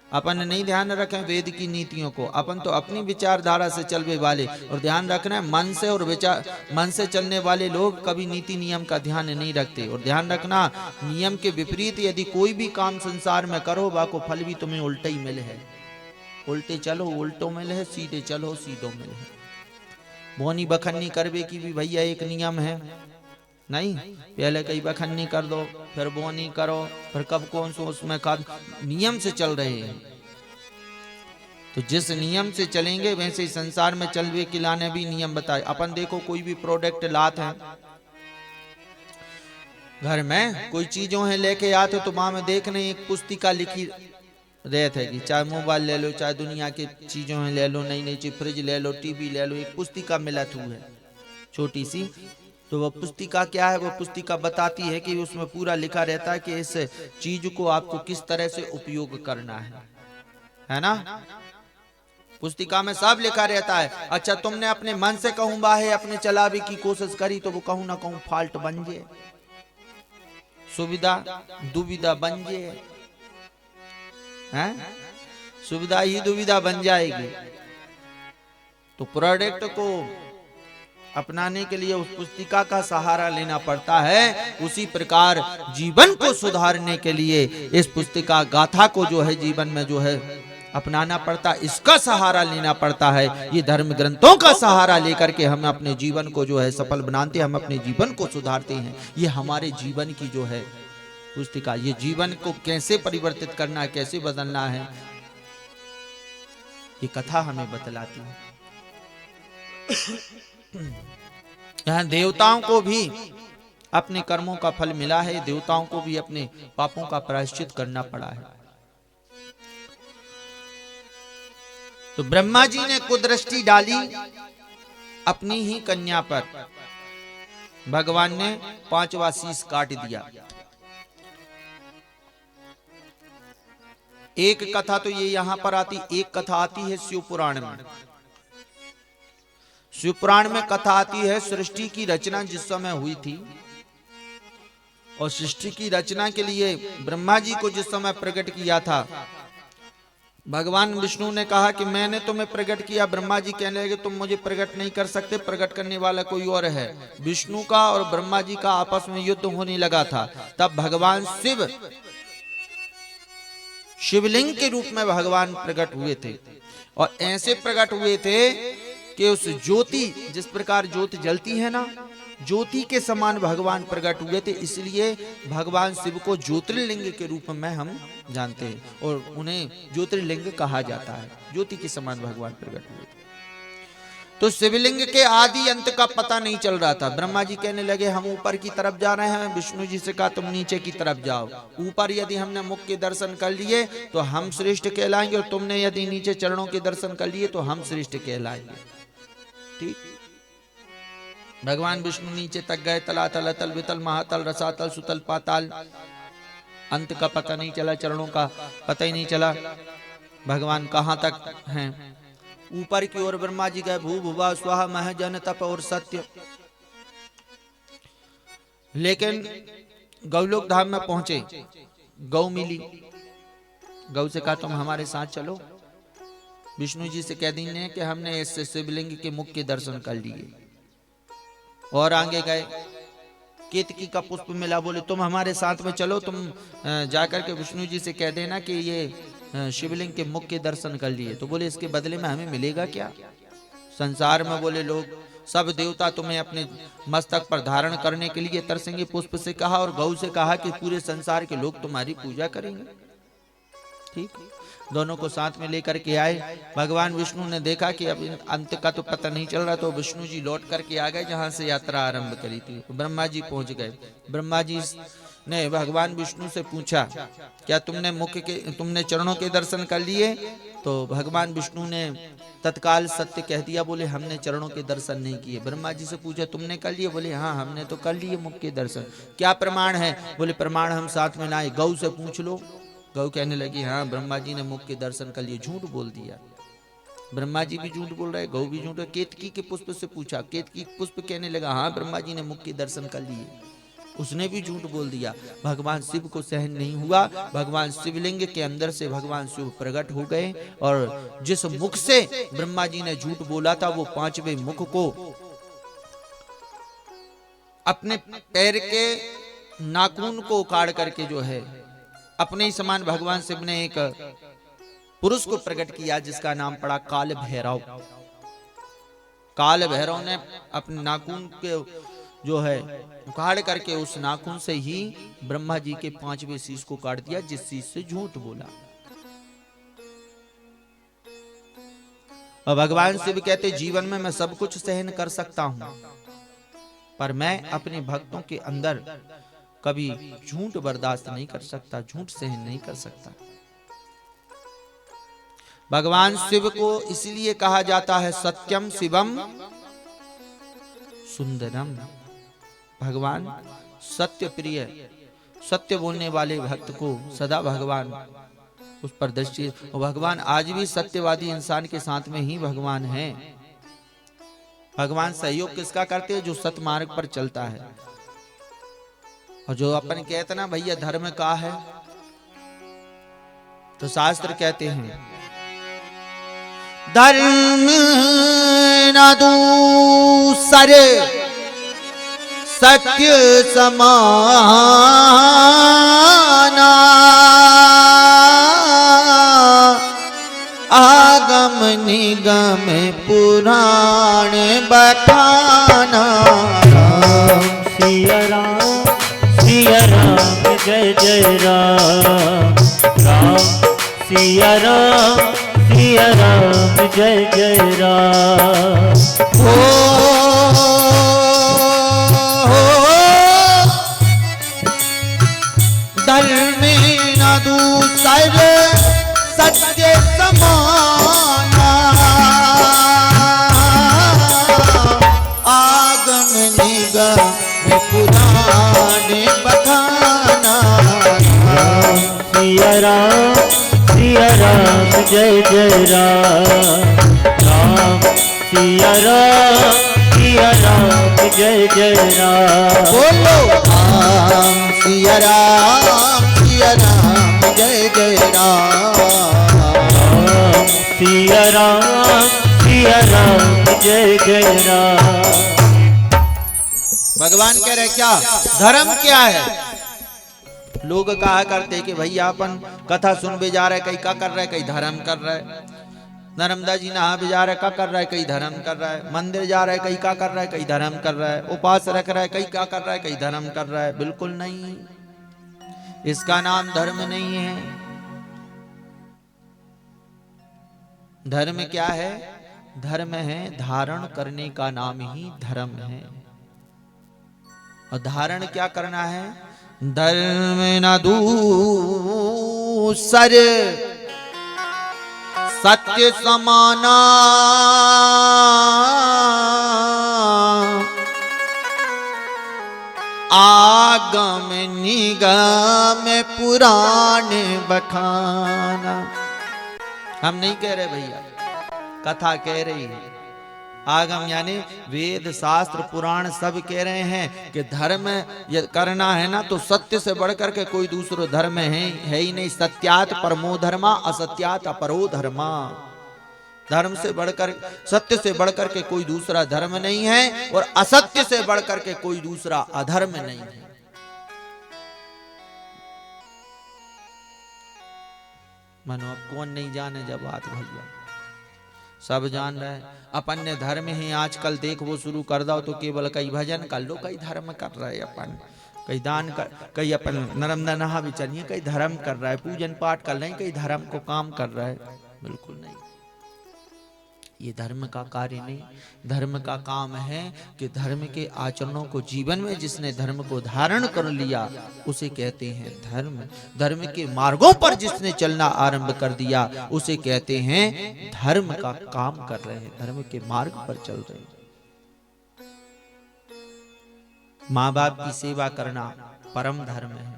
अपन नहीं ध्यान रखें वेद की नीतियों को। अपन तो अपनी विचारधारा से चलने वाले, और ध्यान रखना है मन से और मन से चलने वाले लोग कभी नीति नियम का ध्यान नहीं रखते। और ध्यान रखना, नियम के विपरीत यदि कोई भी काम संसार में करो, बाको फल भी तुम्हें उल्टा ही मिले है। उल्टे चलो उल्टो मिले है, सीधे चलो सीधो मिले है। बोनी बखन्नी करवे की भी भैया एक नियम है नहीं, पहले कई बखन्नी कर दो फिर बोनी करो, फिर कब कौन सो उसमें कब नियम से चल रहे हैं। तो जिस नियम से चलेंगे वैसे ही संसार में चलवे किलाने भी नियम बताए। अपन देखो कोई भी प्रोडक्ट लाते हैं घर में, कोई चीजों है लेके आते तो वहां में देखने एक पुस्तिका लिखी रहते है कि चाहे मोबाइल ले लो, चाहे दुनिया की चीजों है ले लो, नई नई चीज फ्रिज ले लो, टीवी ले लो, एक पुस्तिका मिलत हुई है छोटी सी। तो वह पुस्तिका क्या है? वह पुस्तिका बताती है कि उसमें पूरा लिखा रहता है कि इस चीज को आपको किस तरह से उपयोग करना है ना। पुस्तिका में सब लिखा रहता है। अच्छा, तुमने अपने मन से कहूं बाहे अपने चलावे की कोशिश करी तो वो कहूं ना कहूं फाल्ट बन जाए, सुविधा दुविधा बन जाए, सुविधा ही दुविधा बन जाएगी। तो प्रोडक्ट को अपनाने के लिए उस पुस्तिका का सहारा लेना पड़ता है। उसी प्रकार जीवन को सुधारने के लिए इस पुस्तिका गाथा को जो है जीवन में जो है अपनाना पड़ता, इसका सहारा लेना पड़ता है। ये धर्म ग्रंथों का सहारा लेकर के हम अपने जीवन को जो है सफल बनाते हैं, हम अपने जीवन को सुधारते हैं। ये हमारे जीवन की जो है पुस्तिका, ये जीवन को कैसे परिवर्तित करना है, कैसे बदलना है, ये कथा हमें बतलाती है। यहाँ देवताओं को भी अपने कर्मों का फल मिला है, देवताओं को भी अपने पापों का प्रायश्चित करना पड़ा है। तो ब्रह्मा जी ने कुदृष्टि डाली अपनी ही कन्या पर, भगवान ने 5वां शीश काट दिया। एक कथा तो ये यहां पर आती, एक कथा आती है शिव पुराण में। शिव पुराण में कथा आती है सृष्टि की रचना जिस समय हुई थी, और सृष्टि की रचना के लिए ब्रह्मा जी को जिस समय प्रकट किया था, भगवान विष्णु ने कहा कि मैंने तुम्हें प्रकट किया। ब्रह्मा जी कहने लगे तुम मुझे प्रकट नहीं कर सकते, प्रकट करने वाला कोई और है। विष्णु का और ब्रह्मा जी का आपस में युद्ध होने लगा था। तब भगवान शिव शिवलिंग के रूप में भगवान प्रकट हुए थे, और ऐसे प्रकट हुए थे कि उस ज्योति, जिस प्रकार ज्योति जलती है ना, ज्योति के समान भगवान प्रकट हुए थे। इसलिए भगवान शिव को ज्योतिर्लिंग के रूप में हम जानते हैं, और उन्हें ज्योतिर्लिंग कहा जाता है। ज्योति के समान भगवान प्रकट हुए थे। तो शिवलिंग के आदि अंत का पता नहीं चल रहा था। ब्रह्मा जी कहने लगे हम ऊपर की तरफ जा रहे हैं, विष्णु जी से कहा तुम नीचे की तरफ जाओ। ऊपर यदि हमने मुख के दर्शन कर लिए तो हम श्रेष्ठ कहलाएंगे, और तुमने यदि नीचे चरणों के दर्शन कर लिए तो हम श्रेष्ठ कहलाएंगे। ठीक, भगवान विष्णु नीचे तक गए, तलातल अतल वितल महातल रसातल सुतल पाताल, अंत का पता नहीं चला, चरणों का पता ही नहीं चला भगवान कहां तक हैं। ऊपर की ओर ब्रह्मा जी गए, भू भुवा स्वाहा मह जन तप और सत्य। लेकिन गौलोक धाम में पहुंचे, गौ मिली, गौ से कहा तुम हमारे साथ चलो। विष्णु जी से कह दीजिए कि हमने इस शिवलिंग के मुख के दर्शन कर लिए, और आगे गए केतकी का पुष्प मिला, बोले तुम हमारे साथ में चलो, तुम जाकर के विष्णु जी से कह देना कि ये शिवलिंग के मुख के दर्शन कर लिए। तो बोले इसके बदले में हमें मिलेगा क्या? संसार में बोले लोग सब देवता तुम्हें अपने मस्तक पर धारण करने के लिए तरसेंगे। पुष्प से कहा और गौ से कहा कि पूरे संसार के लोग तुम्हारी पूजा करेंगे। ठीक, दोनों को साथ में लेकर के आए। भगवान विष्णु ने देखा कि अब अंत का तो पता नहीं चल रहा, तो विष्णु जी लौट करके आ गए जहां से यात्रा आरंभ करी थी। ब्रह्मा जी पहुंच गए। ब्रह्मा जी ने भगवान विष्णु से पूछा, क्या तुमने चरणों के दर्शन कर लिए? तो भगवान विष्णु ने तत्काल सत्य कह दिया, बोले हमने चरणों के दर्शन नहीं किए। ब्रह्मा जी से पूछा, तुमने कर लिए? बोले हाँ, हमने तो कर लिए मुख के दर्शन। क्या प्रमाण है? बोले प्रमाण हम साथ में लाए, गौ से पूछ लो। गौ कहने लगी, हाँ ब्रह्मा जी ने मुख के दर्शन कर लिए। झूठ बोल दिया। ब्रह्मा जी भी झूठ बोल रहे, गौ भी झूठ। केतकी के पुष्प से पूछा, केतकी पुष्प कहने लगा, हाँ ब्रह्मा जी ने मुख के दर्शन कर लिए। उसने भी झूठ बोल दिया। भगवान शिव को सहन नहीं हुआ। भगवान शिवलिंग के अंदर से भगवान शिव प्रकट हो गए और जिस मुख से ब्रह्मा जी ने झूठ बोला था, वो पांचवें मुख को अपने पैर के नाखून को उखाड़ करके जो है अपने ही समान भगवान शिव ने एक पुरुष को प्रकट किया, जिसका नाम पड़ा काल भैरव। काल भैरव ने अपने नाखून के जो है उखाड़ करके उस नाखून से ही ब्रह्मा जी के पांचवें शीश को काट दिया, जिस शीश से झूठ बोला। और भगवान शिव कहते, जीवन में मैं सब कुछ सहन कर सकता हूं, पर मैं अपने भक्तों के अंदर कभी झूठ बर्दाश्त नहीं कर सकता, झूठ सहन नहीं कर सकता। भगवान शिव को इसलिए कहा जाता है सत्यम शिवम सुंदरम। भगवान सत्य प्रिय, सत्य बोलने वाले भक्त को सदा भगवान उस पर दृष्टि। भगवान आज भी सत्यवादी इंसान के साथ में ही भगवान है। भगवान सहयोग किसका करते हैं? जो सत्य मार्ग पर चलता है। और जो अपन कहते ना भैया धर्म का है, तो शास्त्र कहते हैं धर्म न दूसरे सत्य समाना, आगम निगम पुराण बखाना। सिया राम जय जय राम, राम सिया राम जय जय राम। धर्म न दूसरे सत्य समाना, आगम निगम पुराण बखाना। सिया राम जय जय राम, राम सिया राम जय जय राम। बोलो राम सिया राम जय जय राम, राम सिया राम जय जय राम। भगवान कह रहे क्या धर्म क्या है? लोग कहा करते कि भैया अपन कथा सुन भी जा रहे, कहीं क्या कर रहे, कहीं धर्म कर रहे। नर्मदा जी नहा भी जा रहे, क्या कर रहा है, कहीं धर्म कर रहा है। मंदिर जा रहे, कहीं क्या कर रहा है, कहीं धर्म कर रहा है। उपास रख रहा है, कहीं क्या कर रहा है, कहीं धर्म कर रहा है। बिल्कुल नहीं, इसका नाम धर्म नहीं है। धर्म क्या है? धर्म है धारण करने का नाम ही धर्म है। और धारण क्या करना है? धर्म न दूसरे सत्य समाना, आगम निगम पुराण बखाना। हम नहीं कह रहे भैया, कथा कह रही है। आगम यानी वेद शास्त्र पुराण सब कह रहे हैं कि धर्म करना है ना, तो सत्य से बढ़कर के कोई दूसरा धर्म है ही नहीं। सत्यात परमो धर्मा, असत्यात अपरो धर्मा। धर्म से बढ़कर, सत्य से बढ़कर के कोई दूसरा धर्म नहीं है और असत्य से बढ़कर के कोई दूसरा अधर्म नहीं है। मनो अब कौन नहीं जाने जब बात भैया, सब जान रहे हैं। अपन ने धर्म ही आजकल देख वो शुरू कर दो तो केवल कई भजन कर लो, कई धर्म कर रहे हैं अपन, कई दान कर, कई अपन नर्मदा नहा भी चलिए, कई धर्म कर रहा है, पूजन पाठ कर रहे हैं, कई धर्म को काम कर रहा है। बिल्कुल नहीं, ये धर्म का कार्य नहीं। धर्म का काम है कि धर्म के आचरणों को जीवन में जिसने धर्म को धारण कर लिया उसे कहते हैं धर्म। धर्म के मार्गों पर जिसने चलना आरंभ कर दिया उसे कहते हैं धर्म का काम कर रहे हैं, धर्म के मार्ग पर चल रहे हैं। माँ बाप की सेवा करना परम धर्म है।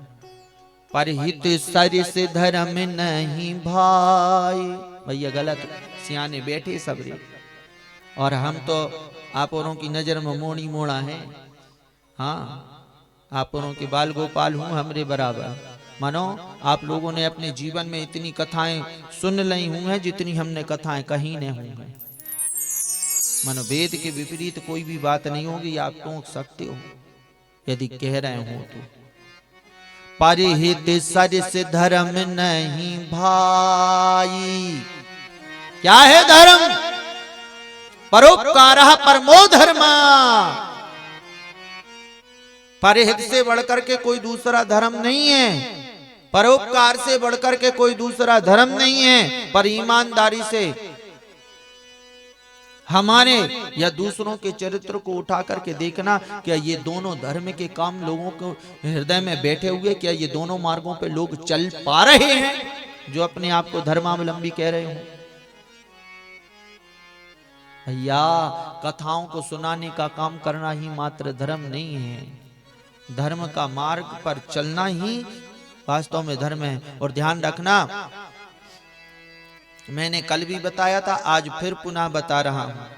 परहित सर से धर्म नहीं भाई, भैया गलत सियाने बैठे सब रे, और हम तो आप औरों की नजर में मोड़ी मोड़ा है। हाँ, आप औरों के बाल गोपाल हूं हमरे बराबर। मानो आप लोगों ने अपने जीवन में इतनी कथाएं सुन ली हुई हैं जितनी हमने कथाएं कहीं नहीं हुई हैं। मानो वेद के विपरीत कोई भी बात नहीं होगी, आप टोक सकते हो यदि कह रहे हो तो। परिहित सर से धर्म नहीं भाई, क्या है धर्म? परोपकार परमो धर्म। परिहित से बढ़कर के कोई दूसरा धर्म नहीं है, परोपकार से बढ़कर के कोई दूसरा धर्म नहीं है। पर ईमानदारी से हमारे या दूसरों के चरित्र को उठा करके देखना, क्या ये दोनों धर्म के काम लोगों को हृदय में बैठे हुए, क्या ये दोनों मार्गों पे लोग चल पा रहे हैं जो अपने आप को धर्मावलंबी कह रहे हो? भैया कथाओं को सुनाने का काम करना ही मात्र धर्म नहीं है, धर्म का मार्ग पर चलना ही वास्तव में धर्म है। और ध्यान रखना, मैंने कल भी बताया था, आज फिर पुनः बता रहा हूं।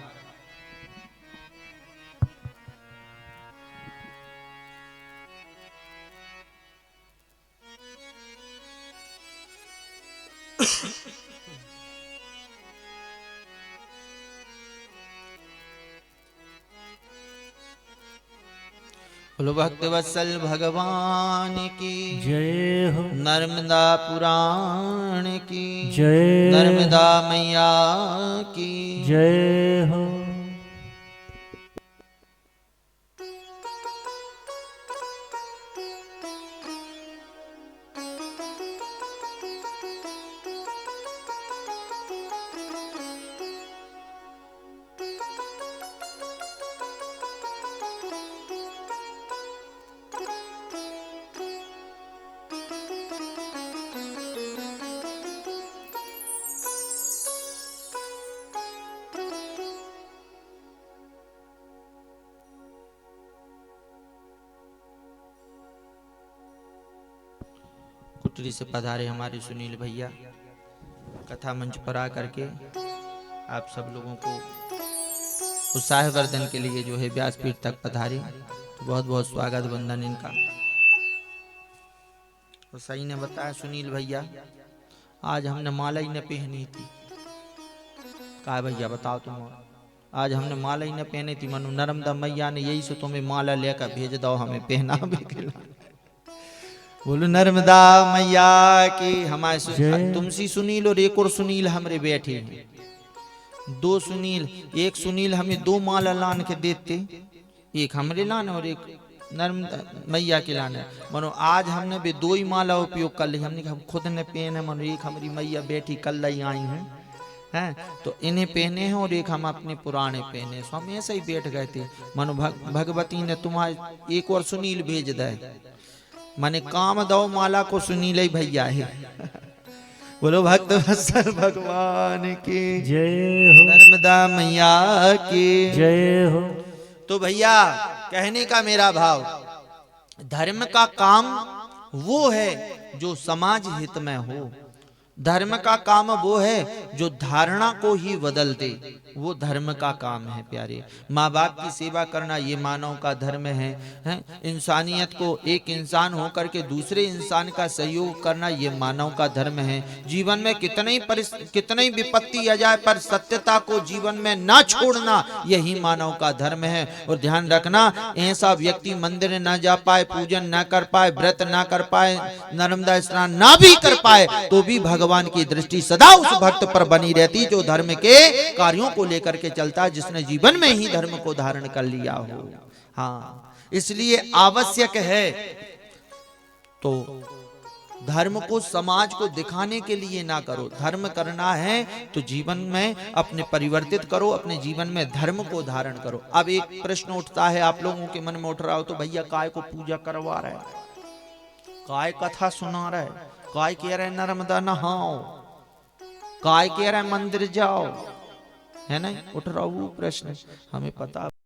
बोलो भक्त वत्सल भगवान की जय हो, नर्मदा पुराण की जय, नर्मदा मैया की जय हो। कुटरी से पधारे हमारे सुनील भैया कथा मंच पर आकर के आप सब लोगों को उत्साहवर्धन के लिए जो है व्यासपीठ तक पधारे, तो बहुत बहुत स्वागत वंदन इनका। तो सही ने बताया सुनील भैया, आज हमने माला ही न पहनी थी। कहा भैया बताओ तुम? आज हमने माला ही न पहनी थी, मनु नर्मदा मैया ने यही से तुम्हें माला लेकर भेज दो, हमें पहना भी खिला। बोलो नर्मदा मैया की। हमारे तुमसी सुनील और एक और सुनील हमरे बैठे हैं, दो सुनील। एक सुनील हमें दो माला लान के देते, एक हमरे लाने और एक नर्मदा मैया के लाने। मनो आज हमने भी दो ही माला उपयोग कर ली, हमने हम खुद ने पहने। मनो एक हमारी मैया बैठी कल ही आई हैं, तो इन्हें पहने हैं और एक हम अपने पुराने पहने, सो हम ऐसे ही बैठ गए थे। मनो भगवती ने तुम्हारे एक और सुनील भेज दे, माने काम दो माला को सुनील भैया है। बोलो भक्त वत्सल भगवान की जय हो, नर्मदा मैया की जय हो। तो भैया कहने का मेरा भाव, धर्म का काम वो है जो समाज हित में हो, धर्म का काम वो है जो धारणा को ही बदल दे, वो धर्म का काम है प्यारे। माँ बाप की सेवा करना ये मानव का धर्म है, इंसानियत को एक इंसान होकर के दूसरे इंसान का सहयोग करना ये मानव का धर्म है। जीवन में कितनी विपत्ति आ जाए पर सत्यता को जीवन में ना छोड़ना यही मानव का धर्म है। और ध्यान रखना, ऐसा व्यक्ति मंदिर ना जा पाए, पूजन ना कर पाए, व्रत ना कर पाए, नर्मदा स्नान ना भी कर पाए, तो भी भगवान की दृष्टि सदा उस भक्त पर बनी रहती जो धर्म के कार्यों को लेकर के चलता, जिसने जीवन में ही धर्म को धारण कर लिया हो। हाँ, इसलिए आवश्यक है तो धर्म को समाज को दिखाने के लिए ना करो। धर्म करना है तो जीवन में अपने परिवर्तित करो, अपने जीवन में धर्म को धारण करो। अब एक प्रश्न उठता है, आप लोगों के मन में उठ रहा हो, तो भैया काय को पूजा करवा रहा है, काय कथा सुना रहा है, काय कह रहे नर्मदा नहाओ, काय कह रहे मंदिर जाओ, है ना? उठ रहा वो प्रश्न, हमें पता